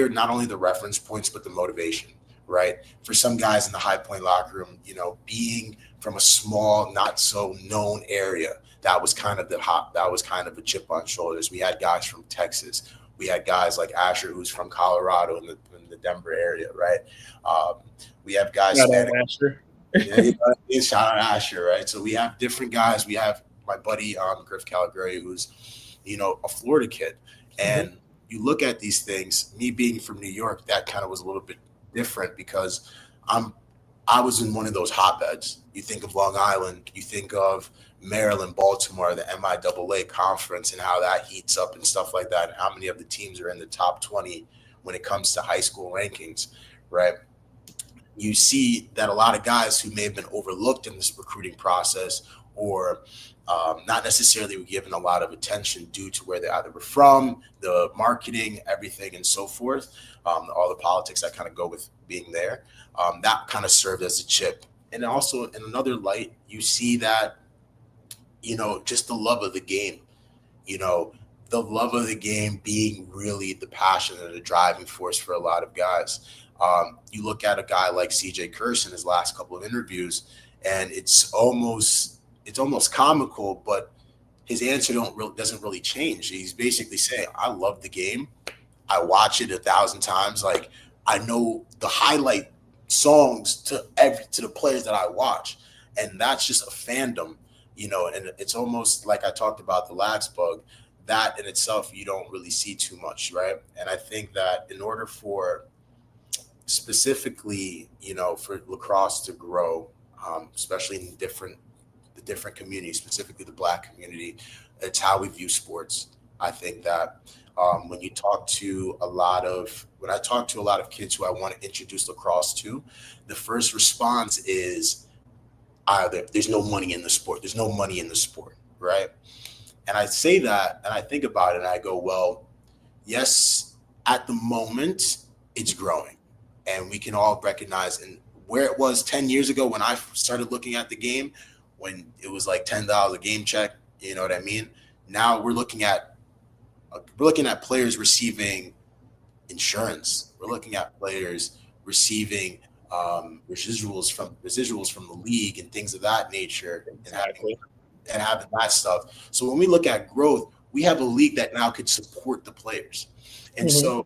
[SPEAKER 1] not only the reference points but the motivation, right? For some guys in the High Point locker room, being from a small, not so known area, that was kind of a chip on shoulders. We had guys from Texas. We had guys like Asher, who's from Colorado in the Denver area, right? We have guys.
[SPEAKER 2] Shout out Asher.
[SPEAKER 1] Shout out Asher, right? So we have different guys. We have my buddy Griff Calgary, who's a Florida kid, and you look at these things, me being from New York, that kind of was a little bit different because I was in one of those hotbeds. You think of Long Island, you think of Maryland, Baltimore, the MIAA conference and how that heats up and stuff like that, and how many of the teams are in the top 20 when it comes to high school rankings, right? You see that a lot of guys who may have been overlooked in this recruiting process or not necessarily were given a lot of attention due to where they either were from, the marketing, everything, and so forth, all the politics that kind of go with being there. That kind of served as a chip. And also in another light, you see that, just the love of the game, the love of the game being really the passion and the driving force for a lot of guys. You look at a guy like CJ Kurse in his last couple of interviews, and it's almost comical, but his answer doesn't really change. He's basically saying, I love the game. I watch it 1,000 times. Like, I know the highlight songs to the players that I watch. And that's just a fandom, and it's almost like I talked about the Lax bug. That in itself, you don't really see too much, right? And I think that in order for specifically, for lacrosse to grow, especially in the different communities, specifically the Black community, it's how we view sports. I think that when I talk to a lot of kids who I want to introduce lacrosse to, the first response is either there's no money in the sport. There's no money in the sport, right? And I say that and I think about it and I go, well, yes, at the moment it's growing, and we can all recognize and where it was 10 years ago when I started looking at the game when it was like $10 a game check. You know what I mean? Now we're looking at players receiving insurance. We're looking at players receiving residuals from the league and things of that nature,
[SPEAKER 2] Exactly.
[SPEAKER 1] and having that stuff. So when we look at growth, we have a league that now could support the players. And so,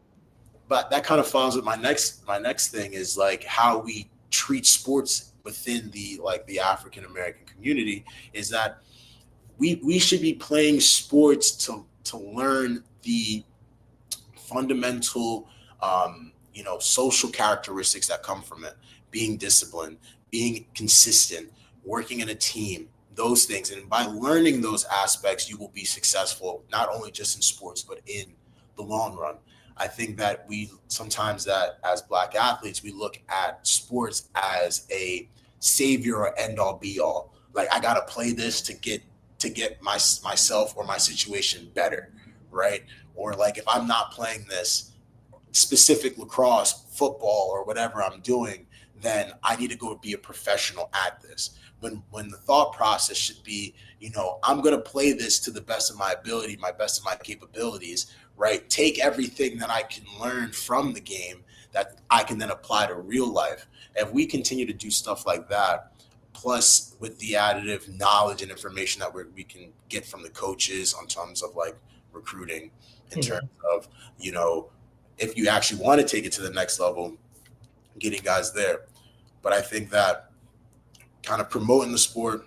[SPEAKER 1] but that kind of follows with my next thing is like how we treat sports within the African American community, is that we should be playing sports to learn the fundamental social characteristics that come from it: being disciplined, being consistent, working in a team, those things. And by learning those aspects, you will be successful, not only just in sports, but in the long run. I think that we sometimes, that as Black athletes, we look at sports as a savior or end all be all. Like, I got to play this to get myself or my situation better, right? Or like, if I'm not playing this specific lacrosse, football, or whatever I'm doing, then I need to go be a professional at this. When the thought process should be, I'm going to play this to the best of my ability, my best of my capabilities, right? Take everything that I can learn from the game that I can then apply to real life. If we continue to do stuff like that, plus with the additive knowledge and information that we can get from the coaches on terms of like recruiting, in terms of, if you actually want to take it to the next level, getting guys there. But I think that kind of promoting the sport,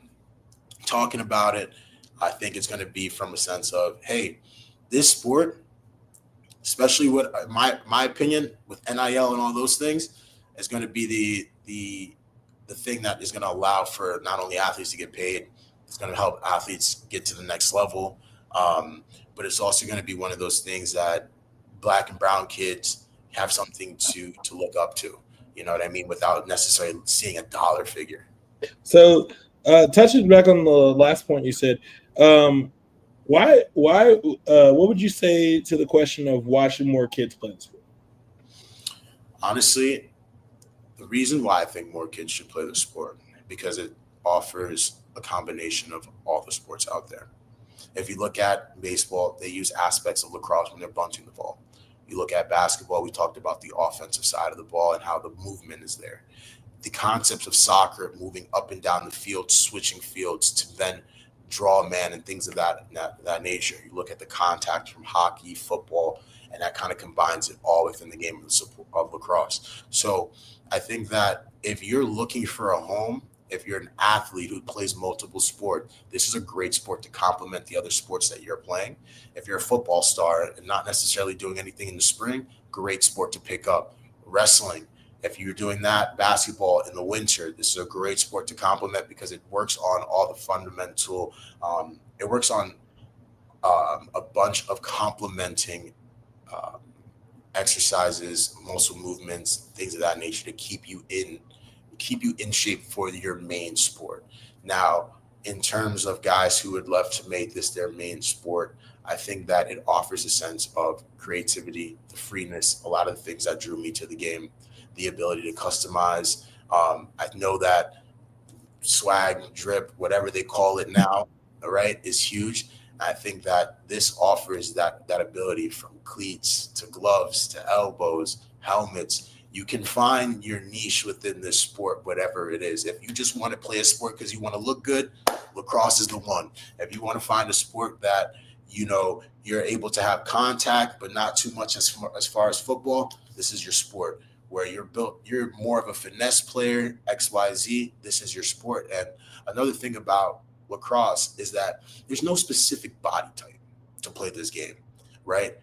[SPEAKER 1] talking about it, I think it's going to be from a sense of, hey, this sport, especially with my opinion with NIL and all those things, is going to be the thing that is going to allow for not only athletes to get paid, it's going to help athletes get to the next level. But it's also going to be one of those things that Black and brown kids have something to look up to, you know what I mean, without necessarily seeing a dollar figure.
[SPEAKER 2] So, touching back on the last point you said, why, what would you say to the question of why should more kids play the sport?
[SPEAKER 1] Honestly, the reason why I think more kids should play the sport, because it offers a combination of all the sports out there. If you look at baseball, they use aspects of lacrosse when they're bunting the ball. You look at basketball, we talked about the offensive side of the ball and how the movement is there. The concepts of soccer, moving up and down the field, switching fields to then draw a man and things of that nature. You look at the contact from hockey, football, and that kind of combines it all within the game of lacrosse. So I think that if you're looking for a home, if you're an athlete who plays multiple sports, this is a great sport to complement the other sports that you're playing. If you're a football star and not necessarily doing anything in the spring, great sport to pick up. Wrestling, if you're doing that, basketball in the winter, this is a great sport to complement because it works on all the fundamental, it works on a bunch of complementing exercises, muscle movements, things of that nature to keep you in shape for your main sport. Now, in terms of guys who would love to make this their main sport, I think that it offers a sense of creativity, the freeness, a lot of the things that drew me to the game, the ability to customize. I know that swag, drip, whatever they call it now, all right, is huge. I think that this offers that ability, from cleats to gloves to elbows, helmets. You can find your niche within this sport, whatever it is. If you just want to play a sport because you want to look good, lacrosse is the one. If you want to find a sport that, you're able to have contact, but not too much as far as football, this is your sport. Where you're more of a finesse player, XYZ, this is your sport. And another thing about lacrosse is that there's no specific body type to play this game, right?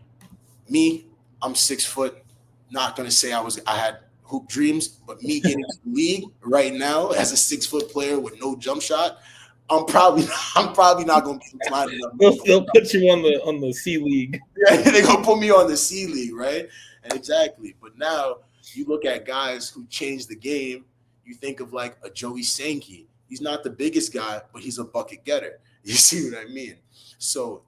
[SPEAKER 1] Me, I'm 6 foot. Not gonna say I had hoop dreams, but me getting to the league right now as a 6 foot player with no jump shot, I'm probably not gonna be inclined enough.
[SPEAKER 2] They'll put you on the C League.
[SPEAKER 1] Yeah, they're gonna put me on the C League, right? And exactly. But now you look at guys who changed the game. You think of like a Joey Sankey. He's not the biggest guy, but he's a bucket getter. You see what I mean? So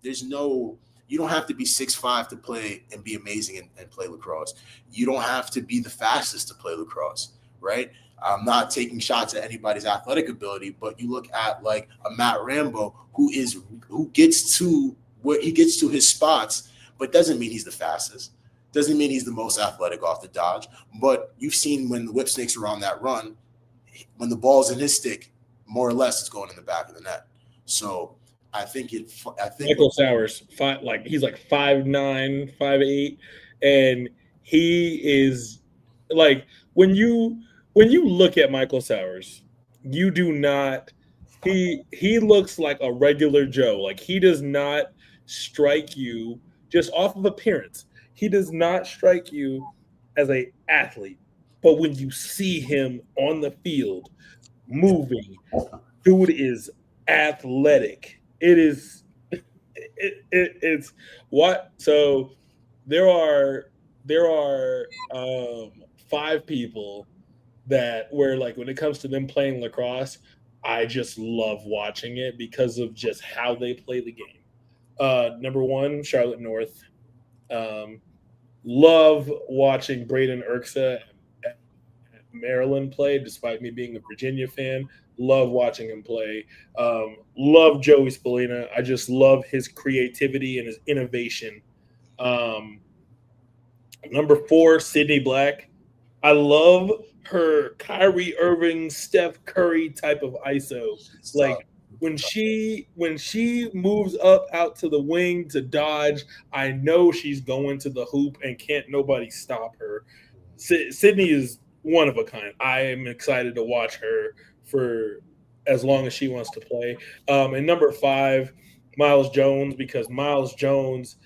[SPEAKER 1] you don't have to be 6'5" to play and be amazing and play lacrosse. You don't have to be the fastest to play lacrosse, right? I'm not taking shots at anybody's athletic ability, but you look at like a Matt Rambo who gets to where he gets to his spots, but doesn't mean he's the fastest. Doesn't mean he's the most athletic off the dodge. But you've seen when the whip snakes are on that run, when the ball's in his stick, more or less it's going in the back of the net. So I think
[SPEAKER 2] Michael Sowers, he's like 5'9", 5'8", and he is like when you look at Michael Sowers, you do not he looks like a regular Joe. Like he does not strike you just off of appearance. He does not strike you as a athlete. But when you see him on the field moving, dude is athletic. It's what so there are 5 people that where like when it comes to them playing lacrosse, I just love watching it because of just how they play the game. Number 1, Charlotte North. Love watching Braden Erksa at Maryland play, despite me being a Virginia fan. Love watching him play. Love Joey Spallina. I just love his creativity and his innovation. Number 4, Sydney Black. I love her Kyrie Irving, Steph Curry type of ISO. Like when she moves up out to the wing to dodge, I know she's going to the hoop and can't nobody stop her. Sydney is one of a kind. I am excited to watch her for as long as she wants to play. And number 5, Miles Jones, because Miles Jones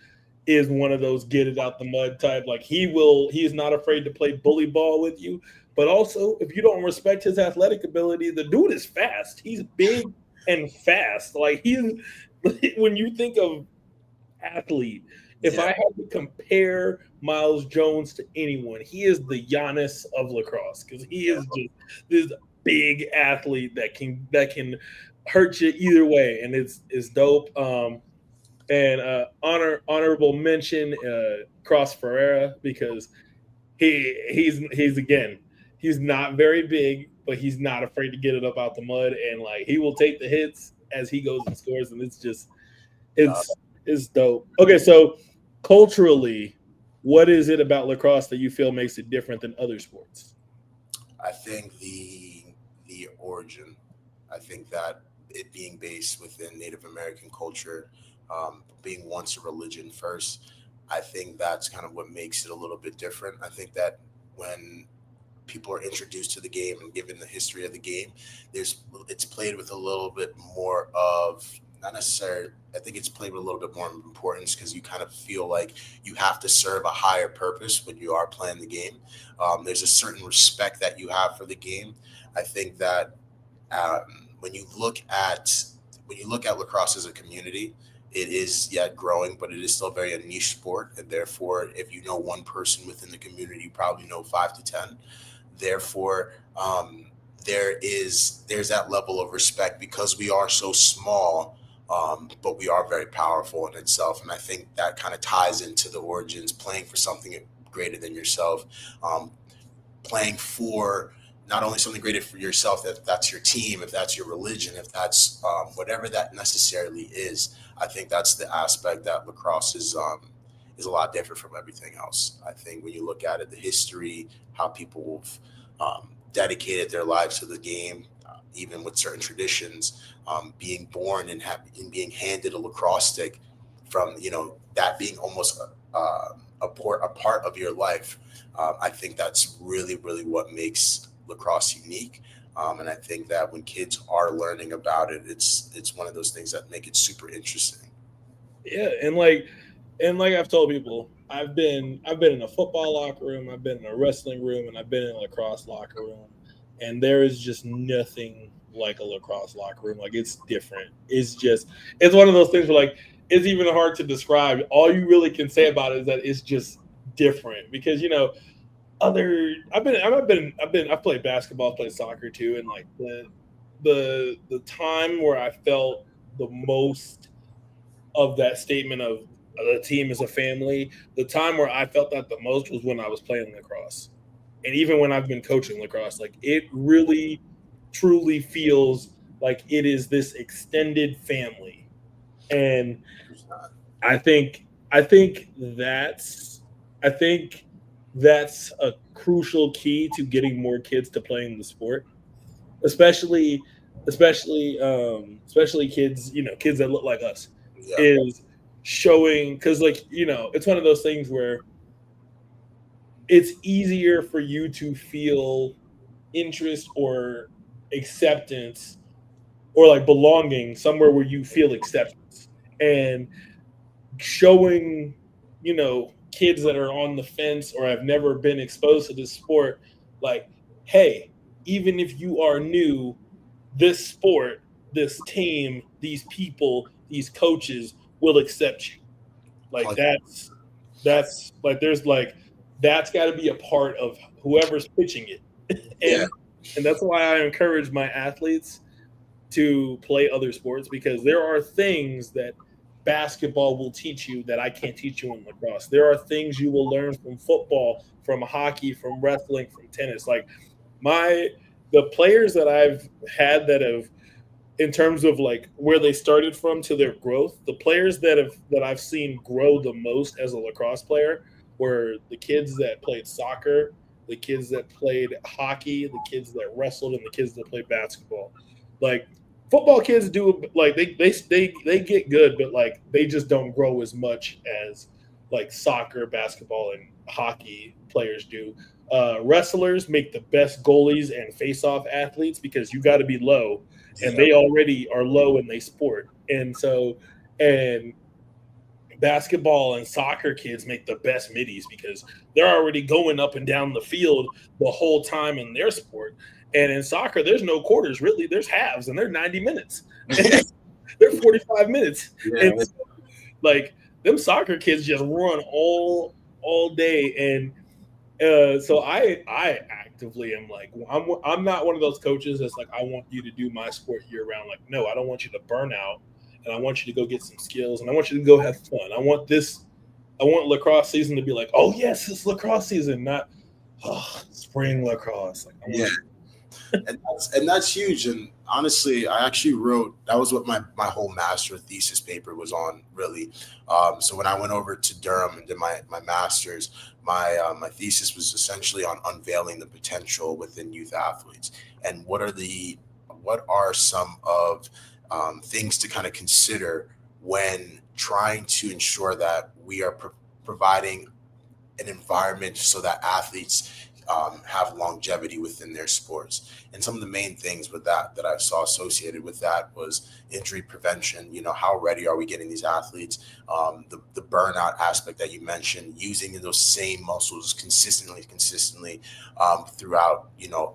[SPEAKER 2] is one of those get it out the mud type. Like he is not afraid to play bully ball with you. But also, if you don't respect his athletic ability, the dude is fast. He's big and fast. Like when you think of athlete, if I had to compare Miles Jones to anyone, he is the Giannis of lacrosse because he is just this big athlete that can hurt you either way, and it's dope. And honorable mention, Cross Ferreira, because he's not very big, but he's not afraid to get it up out the mud, and like he will take the hits as he goes and scores, and it's dope. Okay, so culturally, what is it about lacrosse that you feel makes it different than other sports?
[SPEAKER 1] I think the origin. I think that it being based within Native American culture, being once a religion first, I think that's kind of what makes it a little bit different. I think that when people are introduced to the game and given the history of the game, it's played with a little bit more of not necessarily. I think it's played with a little bit more importance because you kind of feel like you have to serve a higher purpose when you are playing the game. There's a certain respect that you have for the game. I think that when you look at lacrosse as a community, it is yet growing, but it is still very a niche sport, and therefore, if you know one person within the community, you probably know 5 to 10. Therefore, there's that level of respect because we are so small, but we are very powerful in itself, and I think that kind of ties into the origins, playing for something greater than yourself, playing for not only something greater for yourself, if that's your team, if that's your religion, if that's whatever that necessarily is. I think that's the aspect that lacrosse is a lot different from everything else. I think when you look at it, the history, how people have dedicated their lives to the game, even with certain traditions, being born and being handed a lacrosse stick from, that being almost a part of your life. I think that's really, really what makes lacrosse unique. And I think that when kids are learning about it, it's one of those things that make it super interesting.
[SPEAKER 2] Yeah, and like I've told people, I've been in a football locker room, I've been in a wrestling room, and I've been in a lacrosse locker room, and there is just nothing like a lacrosse locker room. Like it's different. It's one of those things where like it's even hard to describe. All you really can say about it is that it's just different because I've played basketball, played soccer too, and like the time where I felt the most of that statement of the team is a family, the time where I felt that the most was when I was playing lacrosse. and even when I've been coaching lacrosse, like it really truly feels like it is this extended family. And I think I think that's I think that's a crucial key to getting more kids to playing the sport, especially especially kids, kids that look like us,
[SPEAKER 1] Yeah.
[SPEAKER 2] is showing, because like, it's one of those things where it's easier for you to feel interest or acceptance or like belonging somewhere where you feel acceptance, and showing, kids that are on the fence or have never been exposed to this sport, like, hey, even if you are new, this sport, this team, these people, these coaches will accept you. Like that's like there's like that's got to be a part of whoever's pitching it.
[SPEAKER 1] Yeah.
[SPEAKER 2] And that's why I encourage my athletes to play other sports, because there are things that basketball will teach you that I can't teach you in lacrosse. There are things you will learn from football, from hockey, from wrestling, from tennis. Like the players that I've had that have, in terms of like where they started from to their growth, the players that I've seen grow the most as a lacrosse player were the kids that played soccer, the kids that played hockey, the kids that wrestled, and the kids that played basketball. Like football kids do, like they get good, but like they just don't grow as much as like soccer, basketball, and hockey players do. Wrestlers make the best goalies and face-off athletes because you got to be low, and
[SPEAKER 1] Yeah.
[SPEAKER 2] they already are low in they sport. And so, and basketball and soccer kids make the best middies because they're already going up and down the field the whole time in their sport. And in soccer, there's no quarters really. There's halves, and they're 90 minutes. They're 45 minutes.
[SPEAKER 1] Yeah.
[SPEAKER 2] And so, like, them soccer kids just run all day. And so I actively am like, I'm not one of those coaches that's like, I want you to do my sport year round. Like, no, I don't want you to burn out, and I want you to go get some skills, and I want you to go have fun. I want lacrosse season to be like, oh yes, it's lacrosse season, not spring lacrosse. Like,
[SPEAKER 1] And that's huge. And honestly, I actually wrote, that was what my whole master thesis paper was on, really. So when I went over to Durham and did my master's, my thesis was essentially on unveiling the potential within youth athletes, and what are some of things to kind of consider when trying to ensure that we are providing an environment so that athletes have longevity within their sports. And some of the main things with that I saw associated with that was injury prevention. How ready are we getting these athletes? The burnout aspect that you mentioned, using those same muscles consistently throughout,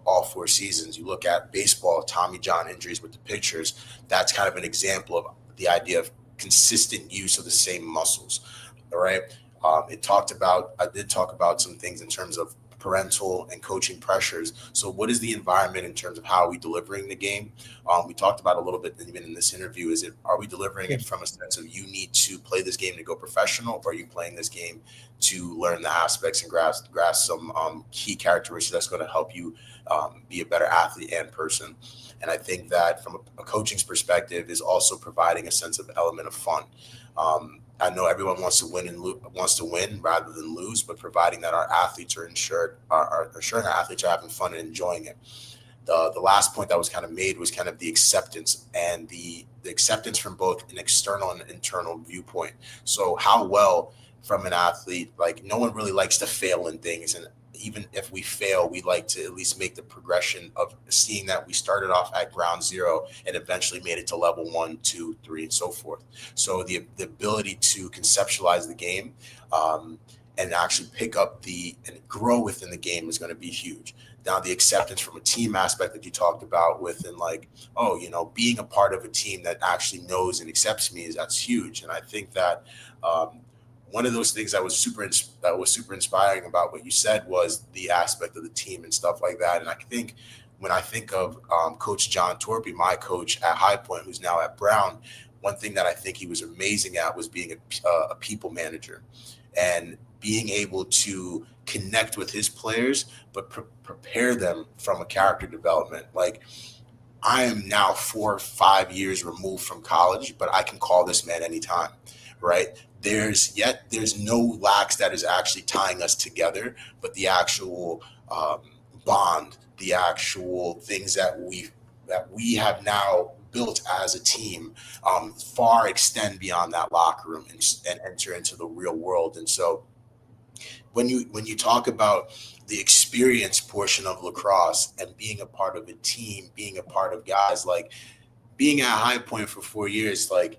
[SPEAKER 1] all 4 seasons. You look at baseball, Tommy John injuries with the pitchers. That's kind of an example of the idea of consistent use of the same muscles. All right. I did talk about some things in terms of parental and coaching pressures. So what is the environment in terms of how are we delivering the game? We talked about a little bit even in this interview. Are we delivering it from a sense of you need to play this game to go professional, or are you playing this game to learn the aspects and grasp some key characteristics that's going to help you be a better athlete and person? And I think that from a coaching's perspective is also providing a sense of element of fun. I know everyone wants to win rather than lose, but providing that our athletes are ensuring our athletes are having fun and enjoying it. The last point that was kind of made was kind of the acceptance, and the acceptance from both an external and internal viewpoint. So how well from an athlete, like no one really likes to fail in things, and even if we fail, we like to at least make the progression of seeing that we started off at ground zero and eventually made it to level 1, 2, 3, and so forth. So the ability to conceptualize the game and actually pick up and grow within the game is going to be huge. Now, the acceptance from a team aspect that you talked about within, like, being a part of a team that actually knows and accepts me, that's huge. And I think that one of those things that was super inspiring about what you said was the aspect of the team and stuff like that. And I think when I think of Coach John Torpy, my coach at High Point, who's now at Brown, one thing that I think he was amazing at was being a people manager. And being able to connect with his players, but prepare them from a character development. Like, I am now 4 or 5 years removed from college, but I can call this man anytime, right? There's no lax that is actually tying us together, but the actual bond, the actual things that we have now built as a team far extend beyond that locker room and enter into the real world. And so when you talk about the experience portion of lacrosse and being a part of a team, being a part of guys, like being at High Point for 4 years, like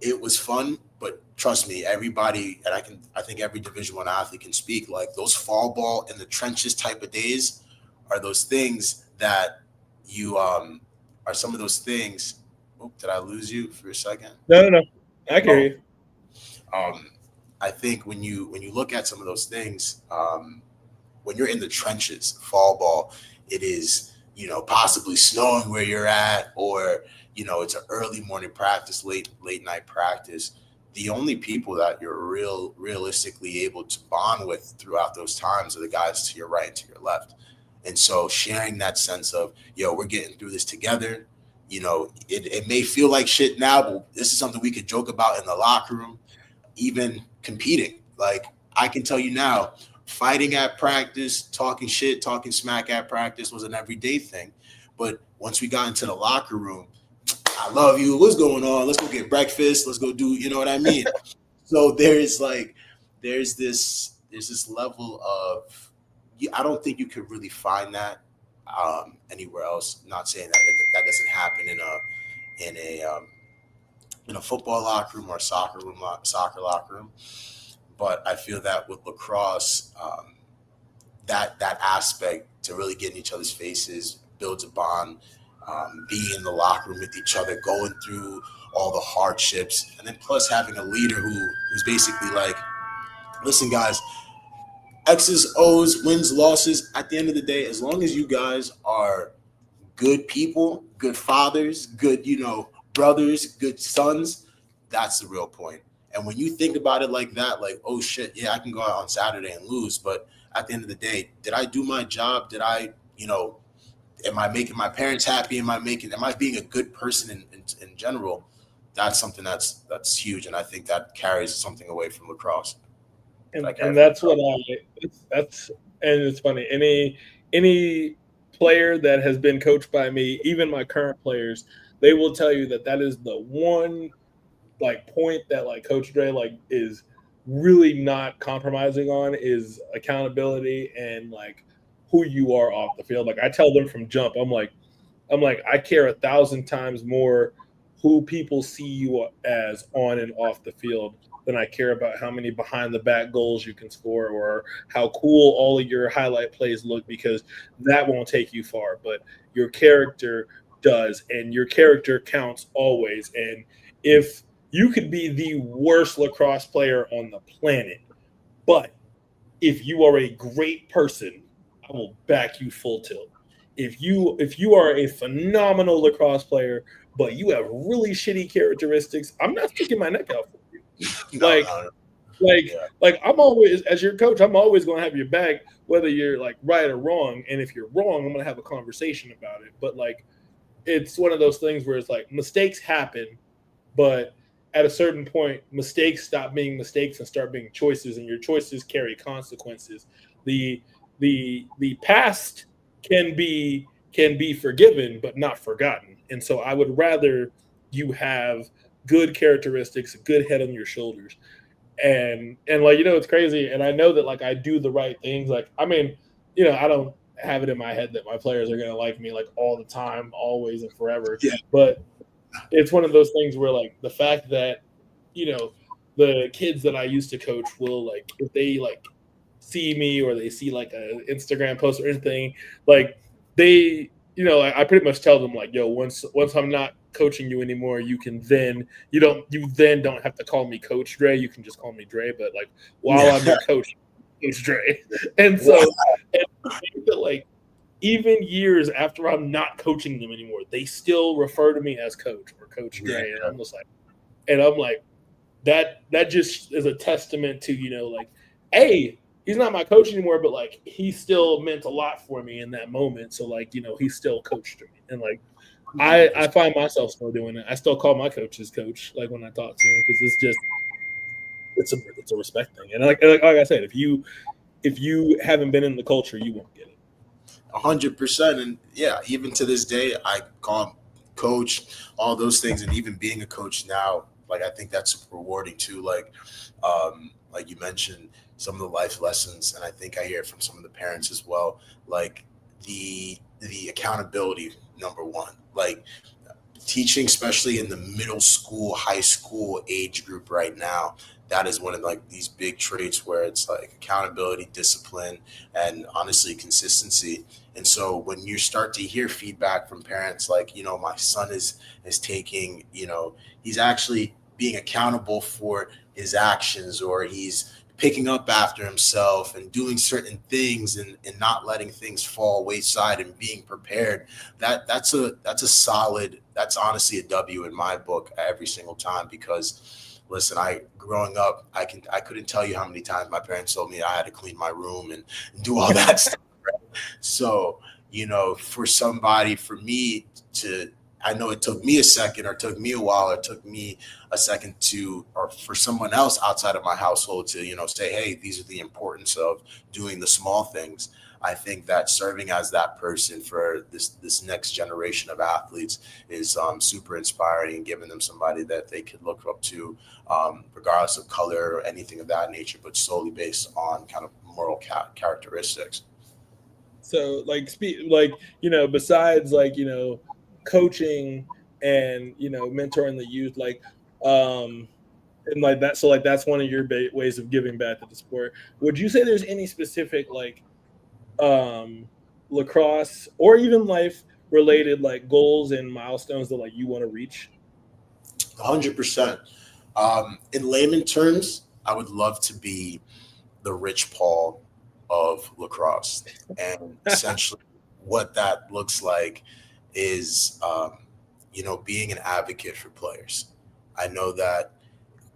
[SPEAKER 1] it was fun, but trust me, everybody, and I think every Division I athlete can speak, like those fall ball in the trenches type of days are those things that you are some of those things. Oh, did I lose you for a second?
[SPEAKER 2] No. I can hear you.
[SPEAKER 1] I think when you look at some of those things, when you're in the trenches, fall ball, it is, possibly snowing where you're at, or, it's an early morning practice, late night practice. The only people that you're realistically able to bond with throughout those times are the guys to your right and to your left. And so sharing that sense of, we're getting through this together. It may feel like shit now, but this is something we could joke about in the locker room. Even competing, like I can tell you now, fighting at practice, talking shit, talking smack at practice was an everyday thing. But once we got into the locker room, I love you. What's going on? Let's go get breakfast. Let's go do, you know what I mean? So there's this level of, I don't think you could really find that anywhere else. Not saying that doesn't happen in a football locker room or soccer locker room. But I feel that with lacrosse, that aspect to really get in each other's faces builds a bond, being in the locker room with each other, going through all the hardships, and then plus having a leader who's basically like, listen, guys, X's, O's, wins, losses, at the end of the day, as long as you guys are good people, good fathers, good, brothers, good sons, that's the real point. And when you think about it like that, like, oh shit, yeah, I can go out on Saturday and lose, but at the end of the day, did I do my job? Did I, am I making my parents happy? Am I being a good person in general? That's something that's huge, and I think that carries something away from lacrosse.
[SPEAKER 2] And that's what and it's funny. Any player that has been coached by me, even my current players, they will tell you that is the one point that Coach Dre is really not compromising on is accountability and who you are off the field. I tell them from jump, I'm like I care 1,000 times more who people see you as on and off the field than I care about how many behind the back goals you can score or how cool all of your highlight plays look, because that won't take you far. But your character does, and your character counts always. And if you could be the worst lacrosse player on the planet, but if you are a great person, I will back you full tilt. If you are a phenomenal lacrosse player, but you have really shitty characteristics, I'm not sticking my neck out for you. I'm always, as your coach, I'm always going to have your back, whether you're right or wrong. And if you're wrong, I'm going to have a conversation about it. But it's one of those things where it's mistakes happen, but at a certain point, mistakes stop being mistakes and start being choices, and your choices carry consequences. The past can be forgiven, but not forgotten. And so I would rather you have good characteristics, a good head on your shoulders. And it's crazy. And I know that I do the right things. I don't have it in my head that my players are going to like me all the time, always and forever.
[SPEAKER 1] Yeah.
[SPEAKER 2] But it's one of those things where the fact that, the kids that I used to coach will if they see me or they see a Instagram post or anything, they, I pretty much tell them yo, once I'm not coaching you anymore, you then don't have to call me Coach Dre. You can just call me Dre. But while I'm your coach, it's Dre. And so, even years after I'm not coaching them anymore, they still refer to me as Coach or Coach Dre. And I'm just I'm that just is a testament to he's not my coach anymore, but like he still meant a lot for me in that moment. So like, he still coached me. And like I find myself still doing it. I still call my coaches coach, like when I talk to him, because it's just it's a respect thing. And like I said, if you haven't been in the culture, you won't get it.
[SPEAKER 1] 100%. And yeah, even to this day, I call him coach, all those things. And even being a coach now, like I think that's rewarding too. Like you mentioned, some of the life lessons, and I think I hear it from some of the parents as well, like the accountability, number one, like teaching, especially in the middle school, high school age group right now, that is one of like these big traits where it's like accountability, discipline, and honestly consistency. And so when you start to hear feedback from parents like, my son is taking, he's actually being accountable for his actions, or he's picking up after himself and doing certain things, and not letting things fall wayside and being prepared, that's honestly a W in my book every single time. Because listen, growing up, I couldn't tell you how many times my parents told me I had to clean my room and do all that stuff. Right? So, for me to, I know it took me a second, or it took me a while, or it took me a second or for someone else outside of my household to, say, hey, these are the importance of doing the small things. I think that serving as that person for this next generation of athletes is super inspiring, and giving them somebody that they could look up to, regardless of color or anything of that nature, but solely based on kind of moral characteristics.
[SPEAKER 2] So besides coaching and mentoring the youth, and like that, so like that's one of your ways of giving back to the sport. Would you say there's any specific lacrosse or even life related goals and milestones that you want to reach?
[SPEAKER 1] 100%. In layman terms, I would love to be the Rich Paul of lacrosse. And essentially what that looks like is, being an advocate for players. I know that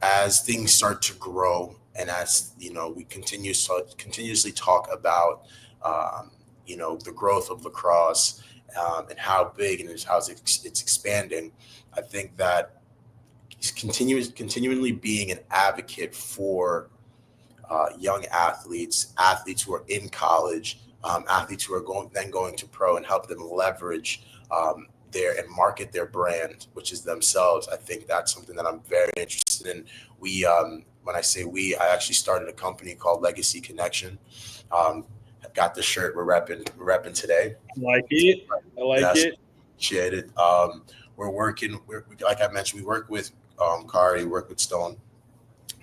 [SPEAKER 1] as things start to grow, and as, we continuously talk about, the growth of lacrosse, and how big and how it's expanding, I think that continually being an advocate for young athletes who are in college, athletes who are going to pro, and help them leverage and market their brand, which is themselves. I think that's something that I'm very interested in. When I say we, I actually started a company called Legacy Connection. Got the shirt we're repping today.
[SPEAKER 2] I like it.
[SPEAKER 1] Appreciate it. We're like I mentioned, we work with Kari, work with Stone,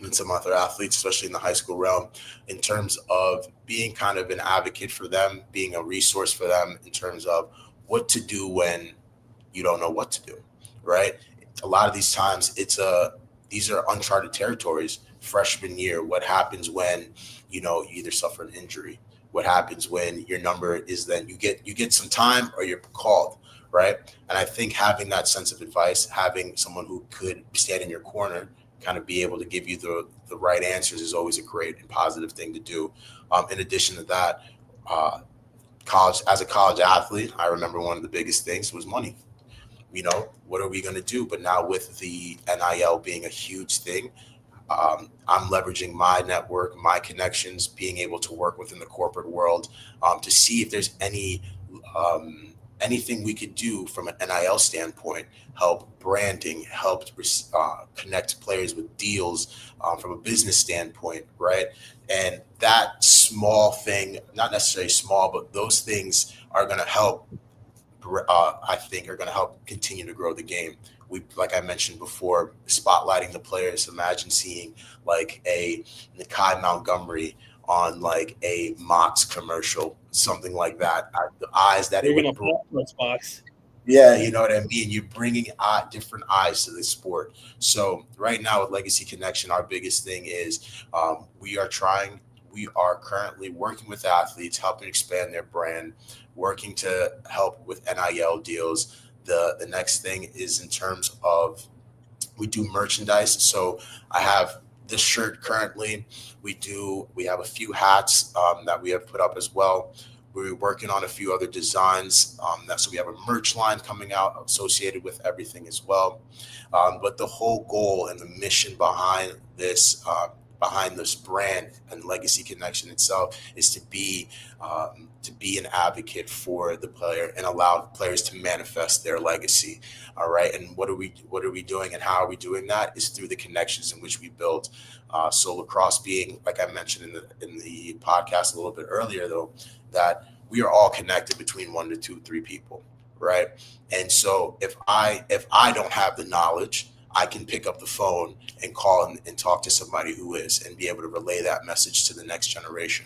[SPEAKER 1] and some other athletes, especially in the high school realm, in terms of being kind of an advocate for them, being a resource for them in terms of what to do when you don't know what to do, right? A lot of these times these are uncharted territories. Freshman year, what happens when, you either suffer an injury? What happens when your number is then you get some time, or you're called, right? And I think having that sense of advice, having someone who could stand in your corner, kind of be able to give you the right answers, is always a great and positive thing to do. In addition to that, as a college athlete, I remember one of the biggest things was money. What are we going to do? But now with the NIL being a huge thing, I'm leveraging my network, my connections, being able to work within the corporate world, to see if there's anything we could do from an NIL standpoint, help branding, help connect players with deals, from a business standpoint, right? And that small thing, not necessarily small, but those things are going to help, I think are going to help continue to grow the game. Like I mentioned before, spotlighting the players. Imagine seeing like a Nakai Montgomery on like a Mox commercial, something like that. The eyes that it would bring. Yeah, you know what I mean? You're bringing different eyes to the sport. So right now with Legacy Connection, our biggest thing is we are currently working with athletes, helping expand their brand, working to help with NIL deals. The next thing is in terms of we do merchandise. So I have this shirt currently. We have a few hats that we have put up as well. We're working on a few other designs. So we have a merch line coming out associated with everything as well. But the whole goal and the mission behind this brand and Legacy Connection itself is to be an advocate for the player and allow players to manifest their legacy. All right, and what are we doing, and how are we doing that? Is through the connections in which we build. So lacrosse being, like I mentioned in the podcast a little bit earlier, though, that we are all connected between 1 to 2, 3 people, right? And so if I don't have the knowledge, I can pick up the phone and call and talk to somebody who is, and be able to relay that message to the next generation,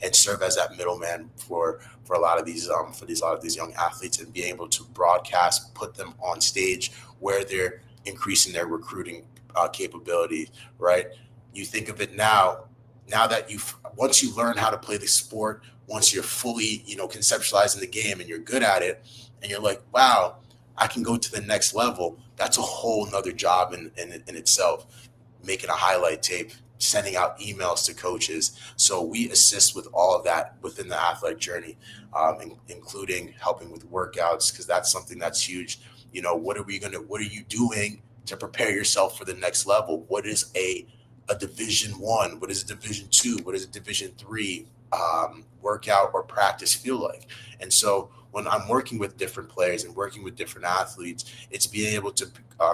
[SPEAKER 1] and serve as that middleman for a lot of these young athletes, and be able to broadcast, put them on stage where they're increasing their recruiting capability, right? You think of it now that once you learn how to play the sport, once you're fully, conceptualizing the game and you're good at it, and you're like, wow, I can go to the next level. That's a whole nother job in itself. Making a highlight tape, sending out emails to coaches. So we assist with all of that within the athletic journey, including helping with workouts, because that's something that's huge. What are you doing to prepare yourself for the next level? What is a Division 1? What is a Division 2? What is a Division 3 workout or practice feel like? And so when I'm working with different players and working with different athletes, it's being able to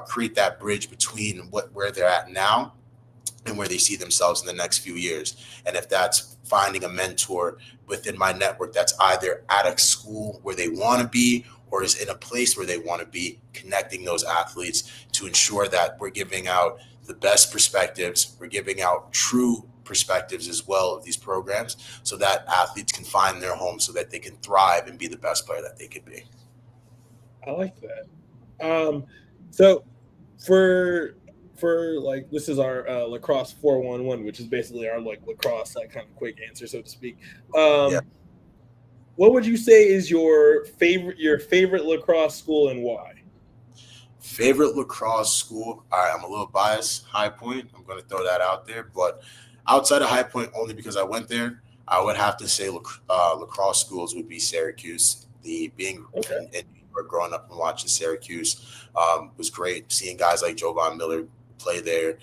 [SPEAKER 1] create that bridge between where they're at now and where they see themselves in the next few years. And if that's finding a mentor within my network that's either at a school where they want to be or is in a place where they want to be, connecting those athletes to ensure that we're giving out the best perspectives, we're giving out true perspectives as well of these programs, so that athletes can find their home, so that they can thrive and be the best player that they could be.
[SPEAKER 2] I like that. So for like, this is our lacrosse 411, which is basically our like lacrosse like kind of quick answer, so to speak.
[SPEAKER 1] Yeah.
[SPEAKER 2] What would you say is your favorite lacrosse school, and why?
[SPEAKER 1] Favorite lacrosse school? All right, I'm a little biased. High Point. I'm going to throw that out there, but outside of High Point, only because I went there, I would have to say lacrosse schools would be Syracuse. Being in New York, growing up and watching Syracuse was great. Seeing guys like Jovan Miller play there,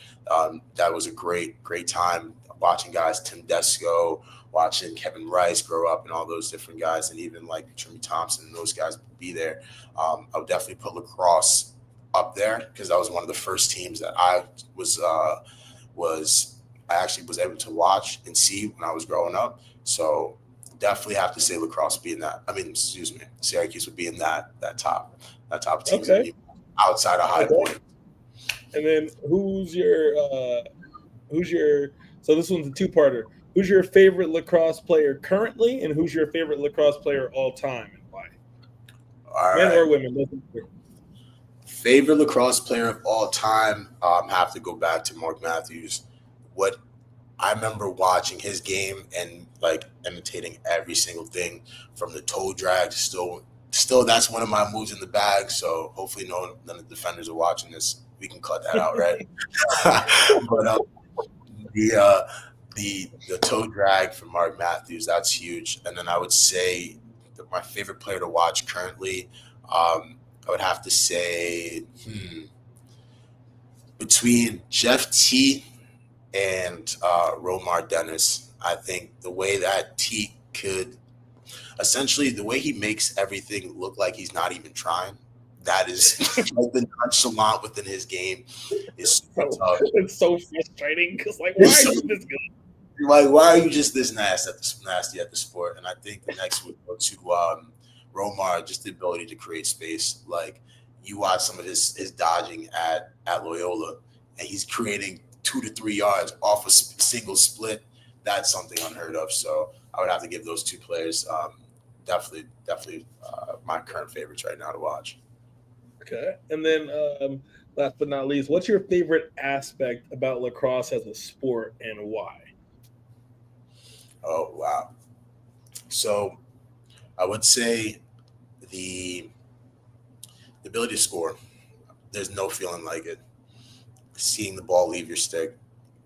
[SPEAKER 1] that was a great time. Watching guys, Tim Desco, watching Kevin Rice grow up, and all those different guys, and even like Jimmy Thompson and those guys be there. I would definitely put lacrosse up there, because that was one of the first teams that I actually was able to watch and see when I was growing up. So definitely have to say lacrosse being that. Syracuse would be in that top teams outside of High Point.
[SPEAKER 2] And then who's your so this one's a two-parter. Who's your favorite lacrosse player currently, and who's your favorite lacrosse player all time, and why?
[SPEAKER 1] All
[SPEAKER 2] Men
[SPEAKER 1] right.
[SPEAKER 2] or women?
[SPEAKER 1] Favorite lacrosse player of all time, have to go back to Mark Matthews. What I remember watching his game and like imitating every single thing, from the toe drag. Still that's one of my moves in the bag. So hopefully none of the defenders are watching this. We can cut that out, right? But the toe drag from Mark Matthews, that's huge. And then I would say that my favorite player to watch currently, I would have to say between Jeff T and Romar Dennis. I think the way that T could, essentially the way he makes everything look like he's not even trying, that is like the nonchalant within his game is super tough.
[SPEAKER 2] It's so frustrating, because like, why are you this good?
[SPEAKER 1] Like, why are you just this nasty at the sport? And I think the next would go to Romar, just the ability to create space. Like, you watch some of his dodging at Loyola, and he's creating 2 to 3 yards off a single split. That's something unheard of. So I would have to give those two players definitely my current favorites right now to watch.
[SPEAKER 2] Okay. And then last but not least, what's your favorite aspect about lacrosse as a sport, and why?
[SPEAKER 1] Oh, wow. So I would say the ability to score. There's no feeling like it. Seeing the ball leave your stick,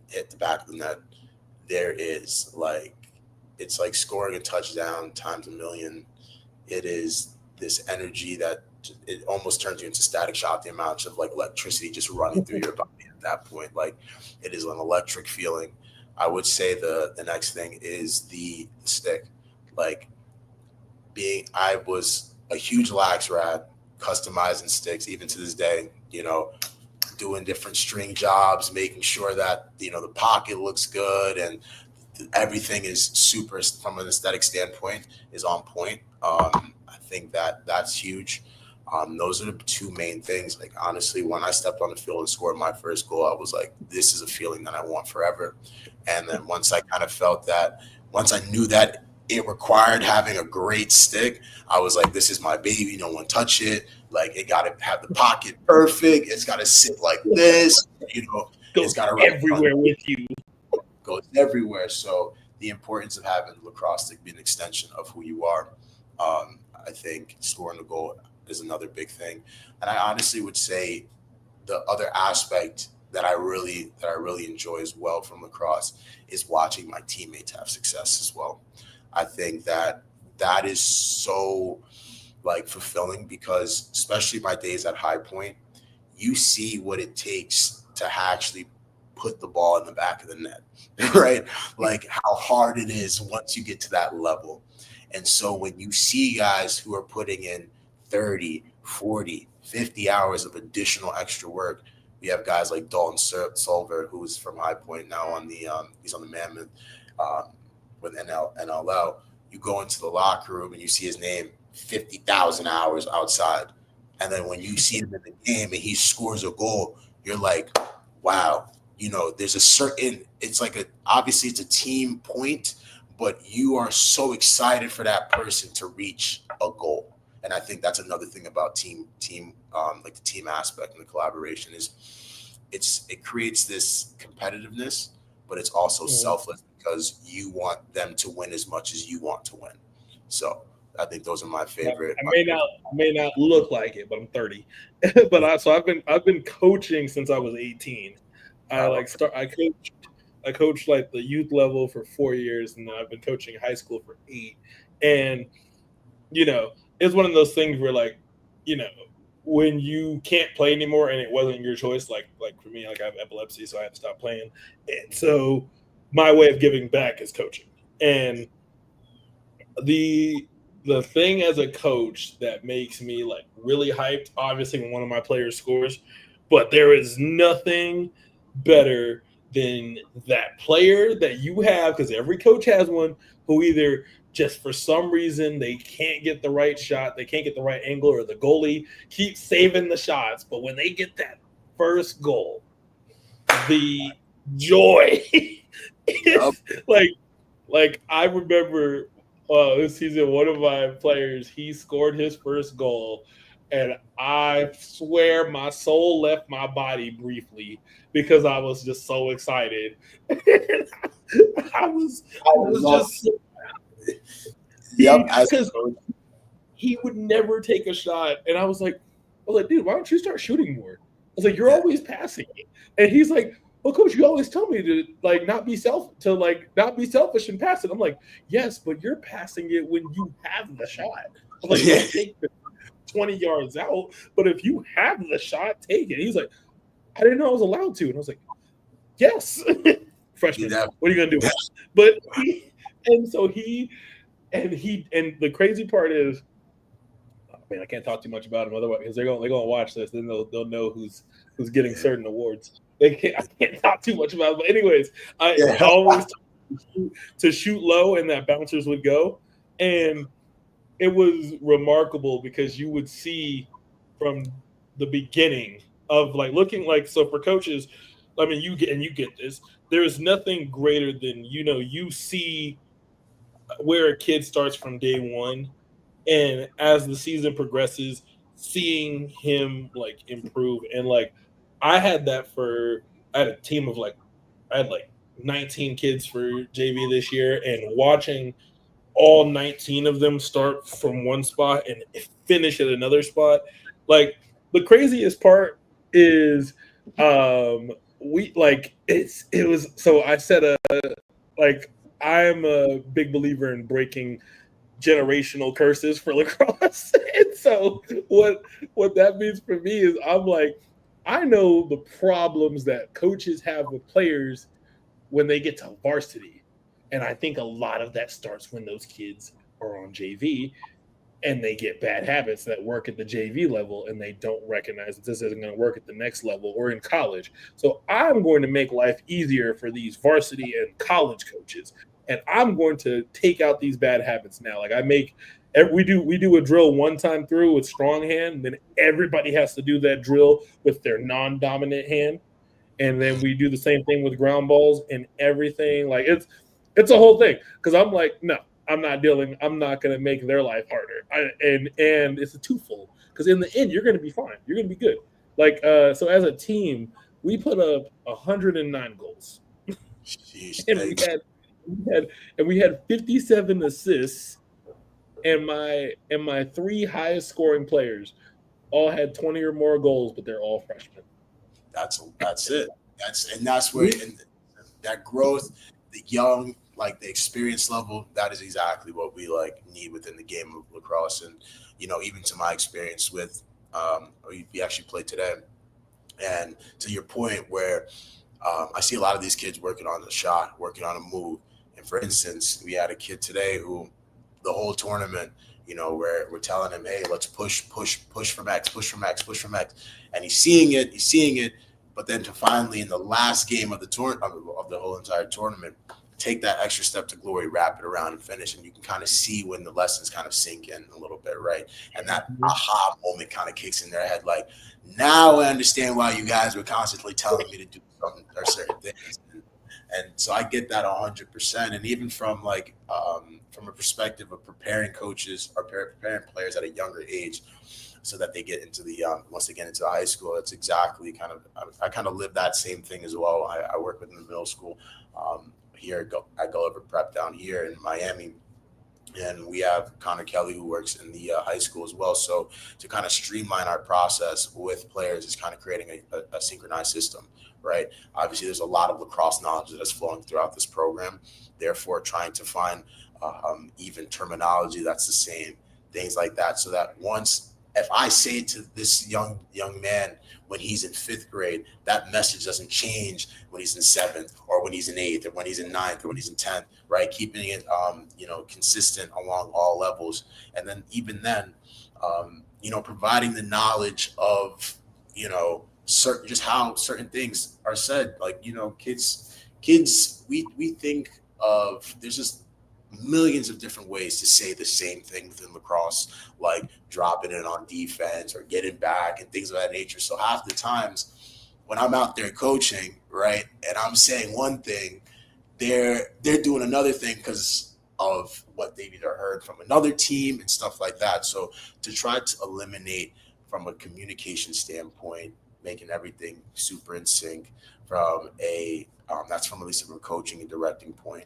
[SPEAKER 1] hit the back of the net, there is like, it's like scoring a touchdown times a million. It is this energy that it almost turns you into static shock, the amount of like electricity just running through your body at that point. Like, it is an electric feeling. I would say the next thing is the stick. Like, I was a huge lax rat, customizing sticks even to this day, doing different string jobs, making sure that, the pocket looks good and everything is super from an aesthetic standpoint is on point. I think that that's huge. Those are the two main things. Like, honestly, when I stepped on the field and scored my first goal, I was like, this is a feeling that I want forever. And then once I kind of felt that, once I knew that it required having a great stick, I was like, this is my baby. No one touch it. Like, it got to have the pocket perfect. It's got to sit like this. It's got to
[SPEAKER 2] everywhere with you.
[SPEAKER 1] Goes everywhere. So the importance of having lacrosse stick be an extension of who you are. I think scoring the goal is another big thing. And I honestly would say the other aspect that I really enjoy as well from lacrosse is watching my teammates have success as well. I think that is so like fulfilling, because especially my days at High Point, you see what it takes to actually put the ball in the back of the net, right? Like, how hard it is once you get to that level. And so when you see guys who are putting in 30, 40, 50 hours of additional extra work, we have guys like Dalton Solver, who's from High Point now on the he's on the Mammoth with NLL. You go into the locker room and you see his name, 50,000 hours outside. And then when you see him in the game and he scores a goal, you're like, wow, there's a certain, obviously it's a team point, but you are so excited for that person to reach a goal. And I think that's another thing about team, like the team aspect and the collaboration is it creates this competitiveness, but it's also selfless, because you want them to win as much as you want to win. So I think those are my favorite.
[SPEAKER 2] I may not look like it, but I'm 30. But I've been coaching since I was 18. I coached like the youth level for 4 years, and then I've been coaching high school for 8. And it's one of those things where, like, when you can't play anymore and it wasn't your choice, like for me, like I have epilepsy, so I had to stop playing. And so my way of giving back is coaching. And the thing as a coach that makes me like really hyped, obviously when one of my players scores, but there is nothing better than that player that you have, because every coach has one, who either just for some reason they can't get the right shot, they can't get the right angle, or the goalie keeps saving the shots. But when they get that first goal, the joy is like I remember this season, one of my players, he scored his first goal, and I swear my soul left my body briefly because I was just so excited. I was just because he would never take a shot, and I was like, dude, why don't you start shooting more? I was like, you're always passing it, and he's like, well, coach, you always tell me to not be selfish and pass it. I'm like, yes, but you're passing it when you have the shot. I'm like, don't take the 20 yards out, but if you have the shot, take it. He's like, I didn't know I was allowed to, and I was like, yes, freshman, what are you gonna do? But the crazy part is, I can't talk too much about him otherwise, because they're gonna watch this, then they'll know who's getting certain awards. I can't talk too much about it. But anyways, I always to shoot low and that bouncers would go. And it was remarkable because you would see from the beginning of looking so for coaches, I mean, you get this. There is nothing greater than, you see where a kid starts from day one. And as the season progresses, seeing him improve. And I had a team of I had 19 kids for JV this year, and watching all 19 of them start from one spot and finish at another spot. The craziest part is we like it was so I said like I'm a big believer in breaking generational curses for lacrosse. And so what that means for me is I'm like, I know the problems that coaches have with players when they get to varsity. And I think a lot of that starts when those kids are on JV and they get bad habits that work at the JV level and they don't recognize that this isn't going to work at the next level or in college. So I'm going to make life easier for these varsity and college coaches. And I'm going to take out these bad habits now. Like we do a drill one time through with strong hand, and then everybody has to do that drill with their non-dominant hand. And then we do the same thing with ground balls and everything. Like it's a whole thing. Because I'm like, no, I'm not going to make their life harder. And it's a twofold. Because in the end, you're going to be fine. You're going to be good. Like so, as a team, we put up 109 goals,
[SPEAKER 1] Jeez,
[SPEAKER 2] and we had 57 assists. And my three highest scoring players all had 20 or more goals, but they're all freshmen.
[SPEAKER 1] That's it. That's where that growth, the young, like the experience level, that is exactly what we like need within the game of lacrosse. And even to my experience with, we actually played today, and to your point, where I see a lot of these kids working on the shot, working on a move. And for instance, we had a kid today who, the whole tournament, where we're telling him, hey, let's push for max, and he's seeing it. But then to finally in the last game of the of the whole entire tournament, take that extra step to glory, wrap it around and finish. And you can kind of see when the lessons kind of sink in a little bit, right? And that aha moment kind of kicks in their head. Like, now I understand why you guys were constantly telling me to do something or certain things. And so I get that 100%. And even from from a perspective of preparing coaches or preparing players at a younger age, so that they get into the once they get into high school, that's exactly I kind of live that same thing as well. I work with in the middle school here at Gulliver Prep down here in Miami, and we have Connor Kelly who works in the high school as well. So to kind of streamline our process with players is kind of creating a synchronized system, right? Obviously, there's a lot of lacrosse knowledge that's flowing throughout this program. Therefore, trying to find even terminology that's the same, things like that, so that if I say to this young man when he's in 5th grade, that message doesn't change when he's in 7th or when he's in 8th or when he's in 9th or when he's in 10th, right? Keeping it, consistent along all levels. And then even then, providing the knowledge of, just how certain things are said. Like, kids, we think of, there's just millions of different ways to say the same thing within lacrosse, like dropping it on defense or getting back and things of that nature. So half the times when I'm out there coaching, right, and I'm saying one thing, they're doing another thing because of what they've either heard from another team and stuff like that. So to try to eliminate from a communication standpoint, making everything super in sync from that's from at least from a coaching and directing point.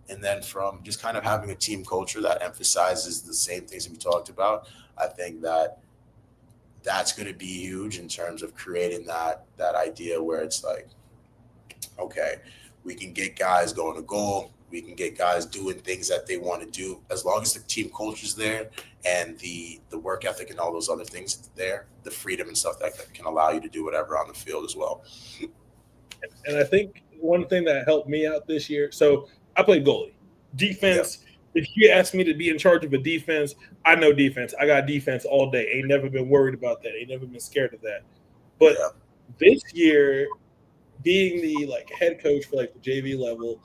[SPEAKER 1] And then from just kind of having a team culture that emphasizes the same things that we talked about, I think that's going to be huge in terms of creating that idea where it's like, okay, we can get guys going to goal. We can get guys doing things that they want to do, as long as the team culture is there and the work ethic and all those other things there, the freedom and stuff that can allow you to do whatever on the field as well.
[SPEAKER 2] And I think one thing that helped me out this year, so I played goalie. Defense, If you ask me to be in charge of a defense, I know defense. I got defense all day. Ain't never been worried about that. Ain't never been scared of that. But this year, being the head coach for the JV level,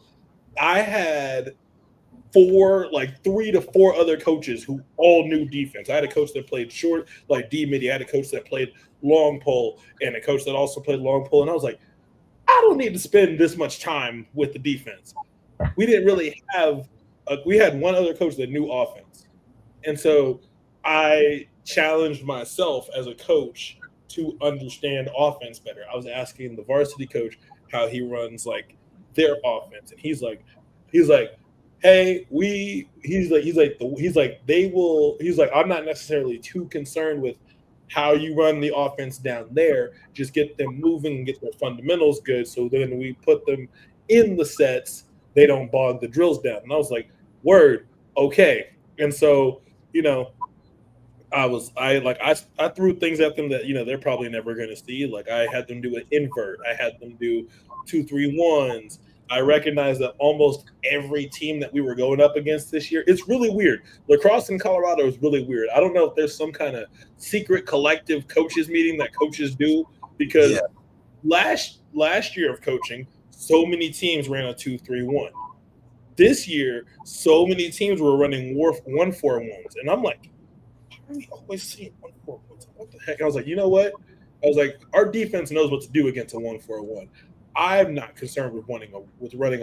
[SPEAKER 2] I had 3 to 4 other coaches who all knew defense. I had a coach that played short, D-midi. I had a coach that played long pole and a coach that also played long pole. And I was like, I don't need to spend this much time with the defense. We didn't really have we had one other coach that knew offense. And so I challenged myself as a coach to understand offense better. I was asking the varsity coach how he runs their offense. And he's like, hey, I'm not necessarily too concerned with how you run the offense down there, just get them moving and get their fundamentals good. So then we put them in the sets, they don't bog the drills down. And I was like, word, okay. And so, you know, I threw things at them that they're probably never going to see. Like I had them do an invert, I had them do 2-3-1s. I recognize that almost every team that we were going up against this year, it's really weird. Lacrosse in Colorado is really weird. I don't know if there's some kind of secret collective coaches meeting that coaches do, because last year of coaching, so many teams ran a 2-3-1. This year, so many teams were running 1-4-1s, and I'm like, we always see 1-4-1. What the heck? I was like, you know what? I was like, our defense knows what to do against a 1-4-1. I'm not concerned with running a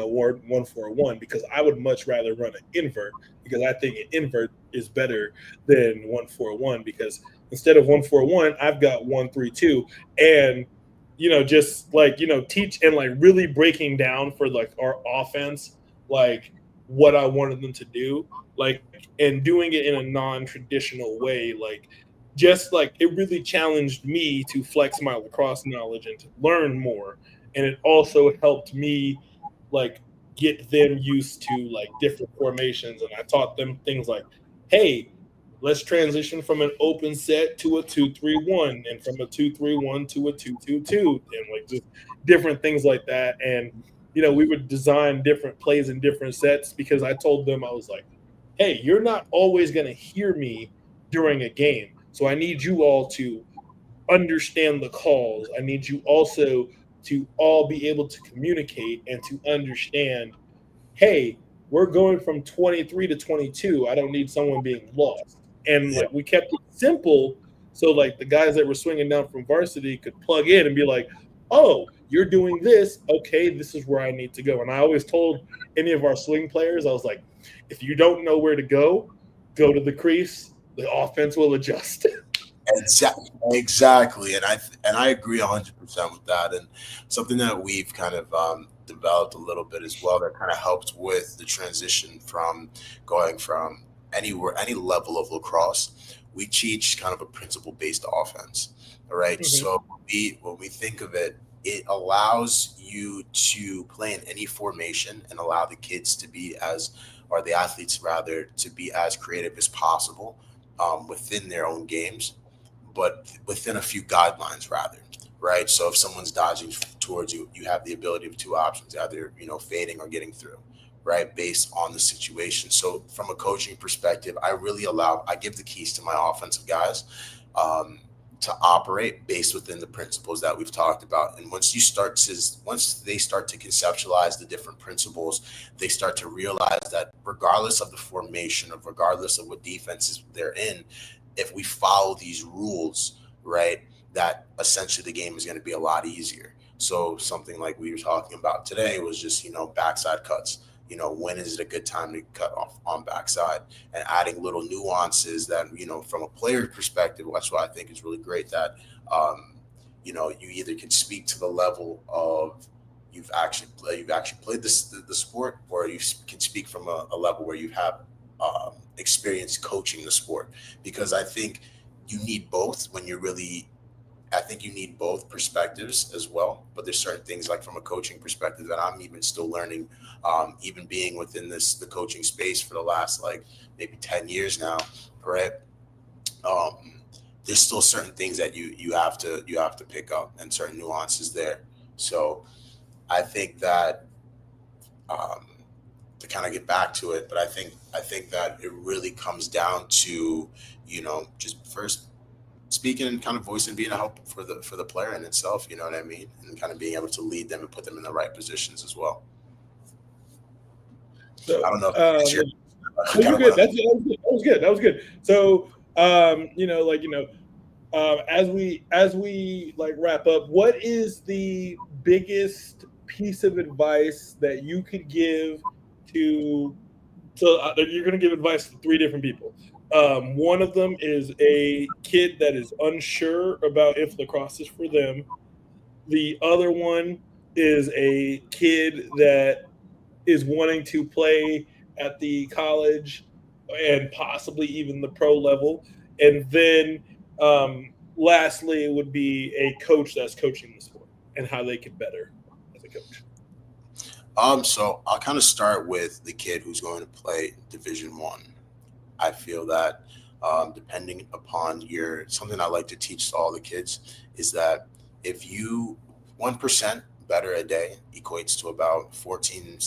[SPEAKER 2] 1-4-1, because I would much rather run an invert, because I think an invert is better than 1-4-1, because instead of 1-4-1, I've got 1-3-2, and just like teach and like really breaking down for like our offense, like what I wanted them to do, like, and doing it in a non-traditional way, like just like it really challenged me to flex my lacrosse knowledge and to learn more. And it also helped me like get them used to like different formations. And I taught them things like, hey, let's transition from an open set to a 2-3-1, and from a 2-3-1 to a 2-2-2, and like just different things like that. And we would design different plays in different sets, because I told them, I was like, hey, you're not always going to hear me during a game. So I need you all to understand the calls. I need you also to all be able to communicate and to understand, hey, we're going from 23 to 22. I don't need someone being lost. And like we kept it simple, so like the guys that were swinging down from varsity could plug in and be like, oh, you're doing this. Okay, this is where I need to go. And I always told any of our swing players, I was like, if you don't know where to go to the crease. The offense will adjust.
[SPEAKER 1] Exactly, and I agree 100% with that. And something that we've kind of developed a little bit as well, that kind of helped with the transition from going from any level of lacrosse. We teach kind of a principle based offense. All right,
[SPEAKER 2] Mhm.
[SPEAKER 1] so when we think of it, it allows you to play in any formation and allow the kids to be or the athletes rather, to be as creative as possible within their own games, but within a few guidelines rather, right? So if someone's dodging towards you, you have the ability of two options, either fading or getting through, right, based on the situation. So from a coaching perspective, I give the keys to my offensive guys to operate based within the principles that we've talked about. And once they start to conceptualize the different principles, they start to realize that regardless of the formation, of regardless of what defenses they're in, if we follow these rules, right, that essentially the game is going to be a lot easier. So something like we were talking about today was just, backside cuts. When is it a good time to cut off on backside, and adding little nuances that, from a player perspective, that's why I think is really great that, you either can speak to the level of you've actually played the sport, or you can speak from a level where you have experience coaching the sport, because I think you need both I think you need both perspectives as well. But there's certain things, like from a coaching perspective, that I'm even still learning, even being within the coaching space for the last like maybe 10 years now, right? There's still certain things that you have to pick up, and certain nuances there. So I think that, to kind of get back to it, but I think that it really comes down to, just first speaking and kind of voicing, being a help for the player in itself, you know what I mean? And kind of being able to lead them and put them in the right positions as well.
[SPEAKER 2] So
[SPEAKER 1] I don't know if
[SPEAKER 2] you're good. That was good. That was good. So as we like wrap up, what is the biggest piece of advice that you could give to? So you're going to give advice to three different people. One of them is a kid that is unsure about if lacrosse is for them. The other one is a kid that is wanting to play at the college and possibly even the pro level. And then lastly would be a coach that's coaching the sport and how they get better as a coach.
[SPEAKER 1] So I'll kind of start with the kid who's going to play Division One. I feel that depending upon something I like to teach to all the kids is that if you 1% better a day equates to about 14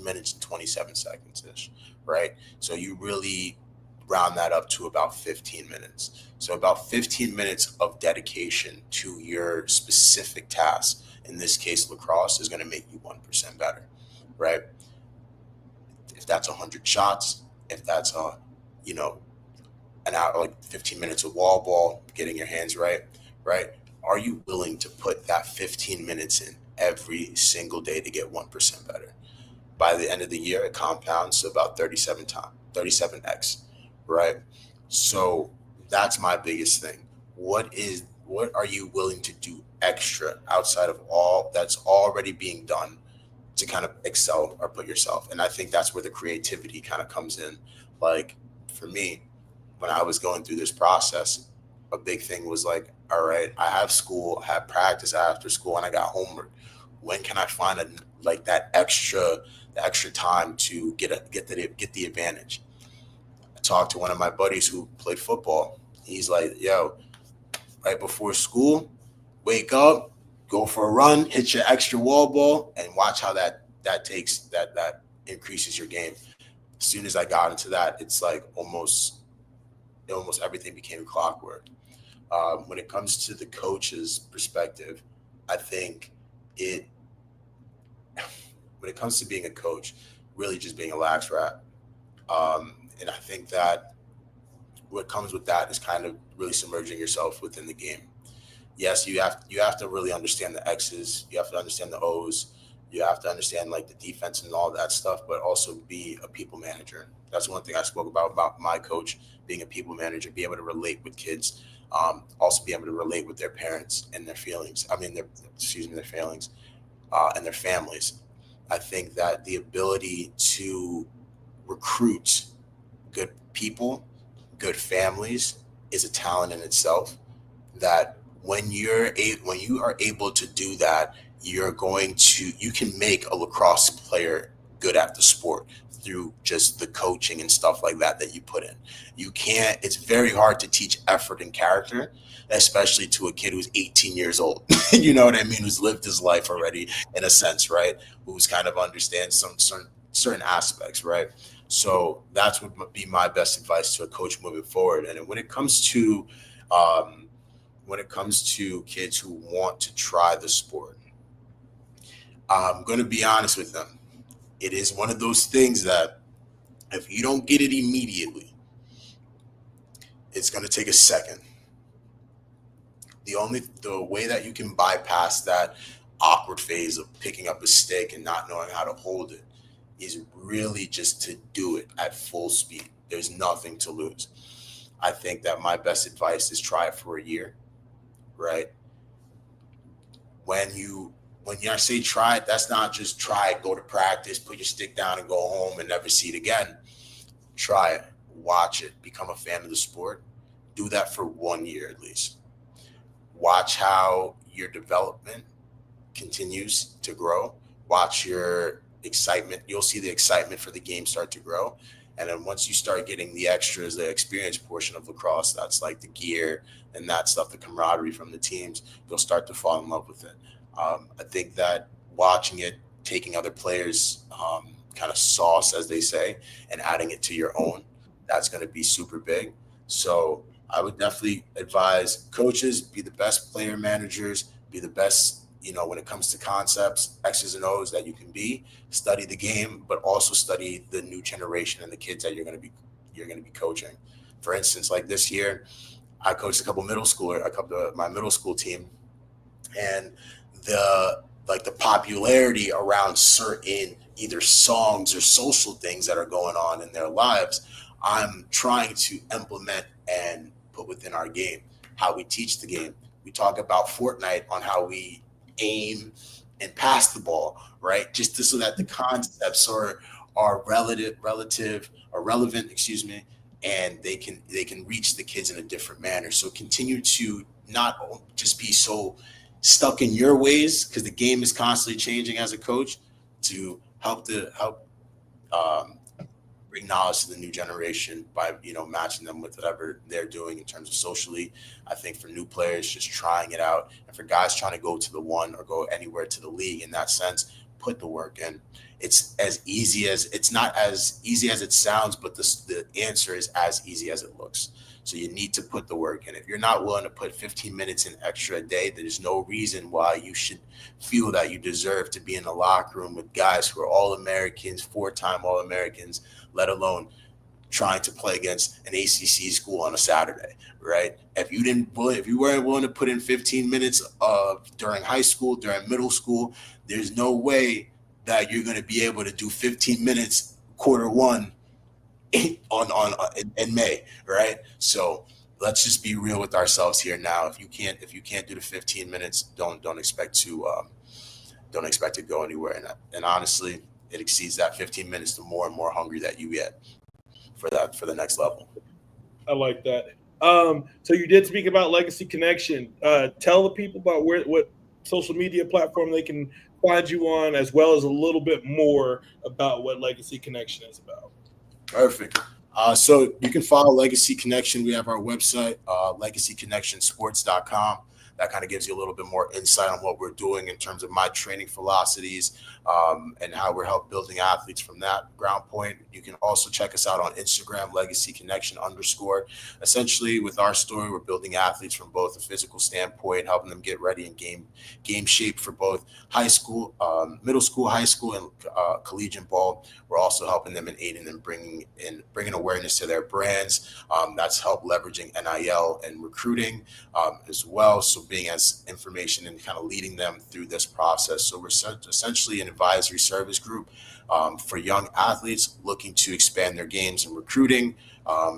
[SPEAKER 1] minutes and 27 seconds ish, right? So you really round that up to about 15 minutes. So about 15 minutes of dedication to your specific task, in this case, lacrosse, is going to make you 1% better, right? If that's 100 shots, if that's you know, an hour, like 15 minutes of wall ball, getting your hands right? Are you willing to put that 15 minutes in every single day to get 1% better? By the end of the year, it compounds to about 37x, right? So that's my biggest thing. What are you willing to do extra outside of all that's already being done to kind of excel or put yourself? And I think that's where the creativity kind of comes in. Like for me, when I was going through this process, a big thing was like, all right, I have school, I have practice after school, and I got homework. When can I find that extra time to get the advantage? I talked to one of my buddies who played football. He's like, yo, right before school, wake up, go for a run, hit your extra wall ball, and watch how that increases your game. As soon as I got into that, it's like almost everything became clockwork. When it comes to the coach's perspective, I think it when it comes to being a coach, really just being a lax rat. And I think that what comes with that is kind of really submerging yourself within the game. Yes, you have to really understand the X's, you have to understand the O's, you have to understand like the defense and all that stuff, but also be a people manager. That's one thing I spoke about my coach being a people manager, be able to relate with kids, also be able to relate with their parents and their feelings. I mean, their feelings and their families. I think that the ability to recruit good people, good families is a talent in itself. That when you are able to do that, you can make a lacrosse player good at the sport through just the coaching and stuff like that you put in. You can't, it's very hard to teach effort and character, especially to a kid who's 18 years old. You know what I mean? Who's lived his life already in a sense, right? Who's kind of understands some certain aspects, right? So that's would be my best advice to a coach moving forward. And when it comes to kids who want to try the sport, I'm going to be honest with them. It is one of those things that if you don't get it immediately, it's going to take a second. The way that you can bypass that awkward phase of picking up a stick and not knowing how to hold it is really just to do it at full speed. There's nothing to lose. I think that my best advice is try it for a year, right? When I say try it, that's not just try it, go to practice, put your stick down and go home and never see it again. Try it, watch it, become a fan of the sport. Do that for 1 year at least. Watch how your development continues to grow. Watch your excitement. You'll see the excitement for the game start to grow. And then once you start getting the extras, the experience portion of lacrosse, that's like the gear and that stuff, the camaraderie from the teams, you'll start to fall in love with it. I think that watching it, taking other players' kind of sauce, as they say, and adding it to your own, that's going to be super big. So I would definitely advise coaches, be the best player managers, be the best, when it comes to concepts, X's and O's that you can be, study the game, but also study the new generation and the kids that you're going to be coaching. For instance, like this year, I coached my middle school team, and the popularity around certain either songs or social things that are going on in their lives, I'm trying to implement and put within our game, how we teach the game. We talk about Fortnite on how we aim and pass the ball, right? Just so that the concepts are relevant, and they can reach the kids in a different manner. So continue to not just be so stuck in your ways, because the game is constantly changing as a coach, to help bring knowledge to the new generation by matching them with whatever they're doing in terms of socially. I think for new players, just trying it out, and for guys trying to go to the one or go anywhere to the league in that sense, put the work in. It's not as easy as it sounds, but the answer is as easy as it looks. So you need to put the work in. If you're not willing to put 15 minutes in extra a day, there's no reason why you should feel that you deserve to be in the locker room with guys who are All-Americans, 4-time All-Americans, let alone trying to play against an ACC school on a Saturday, right? If you weren't willing to put in 15 minutes during high school, during middle school, there's no way that you're going to be able to do 15 minutes quarter one in May, right? So let's just be real with ourselves here now. If you can't do the 15 minutes, don't expect to go anywhere. And honestly, it exceeds that 15 minutes the more and more hungry that you get for the next level.
[SPEAKER 2] I like that. So you did speak about Legacy Connection. Tell the people about what social media platform they can find you on, as well as a little bit more about what Legacy Connection is about.
[SPEAKER 1] Perfect. So you can follow Legacy Connection. We have our website, legacyconnectionsports.com. That kind of gives you a little bit more insight on what we're doing in terms of my training philosophies, and how we're helping building athletes from that ground point. You can also check us out on Instagram, _legacyconnection. Essentially, with our story, we're building athletes from both a physical standpoint, helping them get ready in game shape for both high school, middle school, high school, and collegiate ball. We're also helping them and aiding them bringing awareness to their brands. That's help leveraging NIL and recruiting as well. So being as information and kind of leading them through this process. So we're essentially an advisory service group for young athletes looking to expand their games in recruiting,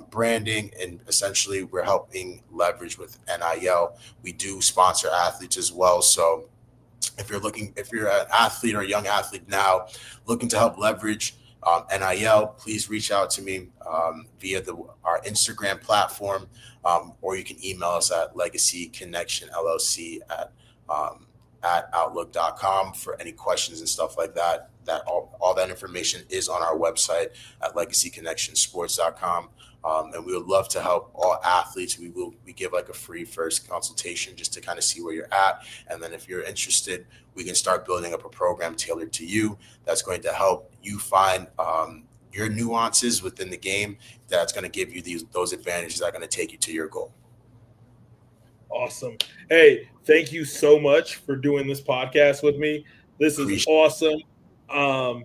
[SPEAKER 1] branding, and essentially we're helping leverage with NIL. We do sponsor athletes as well. So if you're an athlete or a young athlete now looking to help leverage NIL, please reach out to me via our Instagram platform, or you can email us at legacyconnectionllc at outlook.com for any questions and stuff like that. That all that information is on our website at legacyconnectionsports.com. And we would love to help all athletes. We give like a free first consultation just to kind of see where you're at. And then if you're interested, we can start building up a program tailored to you that's going to help you find your nuances within the game that's going to give you those advantages that are going to take you to your goal.
[SPEAKER 2] Awesome. Hey, thank you so much for doing this podcast with me. This is awesome. I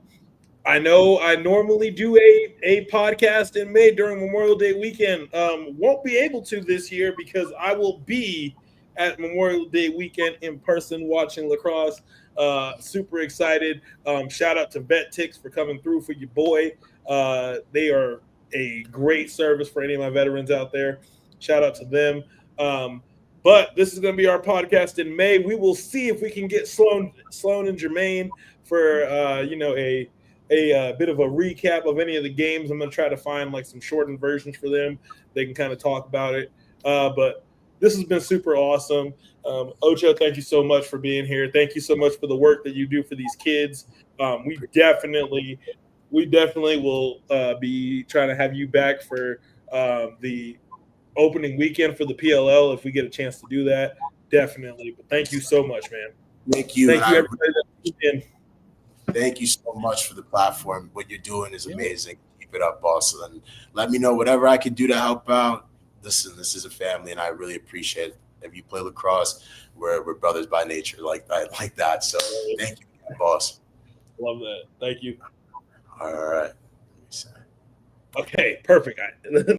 [SPEAKER 2] know I normally do a podcast in May during Memorial Day weekend. Won't be able to this year because I will be at Memorial Day weekend in person watching lacrosse. Super excited. Shout out to Vet Ticks for coming through for your boy. They are a great service for any of my veterans out there. Shout out to them. But this is going to be our podcast in May. We will see if we can get Sloan and Jermaine for a bit of a recap of any of the games. I'm going to try to find like some shortened versions for them. They can kind of talk about it. But this has been super awesome. Ocho, thank you so much for being here. Thank you so much for the work that you do for these kids. We definitely will be trying to have you back for the opening weekend for the PLL if we get a chance to do that. Definitely. But thank you so much, man.
[SPEAKER 1] Thank you.
[SPEAKER 2] Thank you, everybody.
[SPEAKER 1] Thank you so much for the platform. What you're doing is amazing. Keep it up, boss. And let me know whatever I can do to help out. Listen, this is a family, and I really appreciate it. If you play lacrosse, we're brothers by nature, like that. So thank you, boss.
[SPEAKER 2] Love that. Thank you.
[SPEAKER 1] All right.
[SPEAKER 2] Okay, perfect.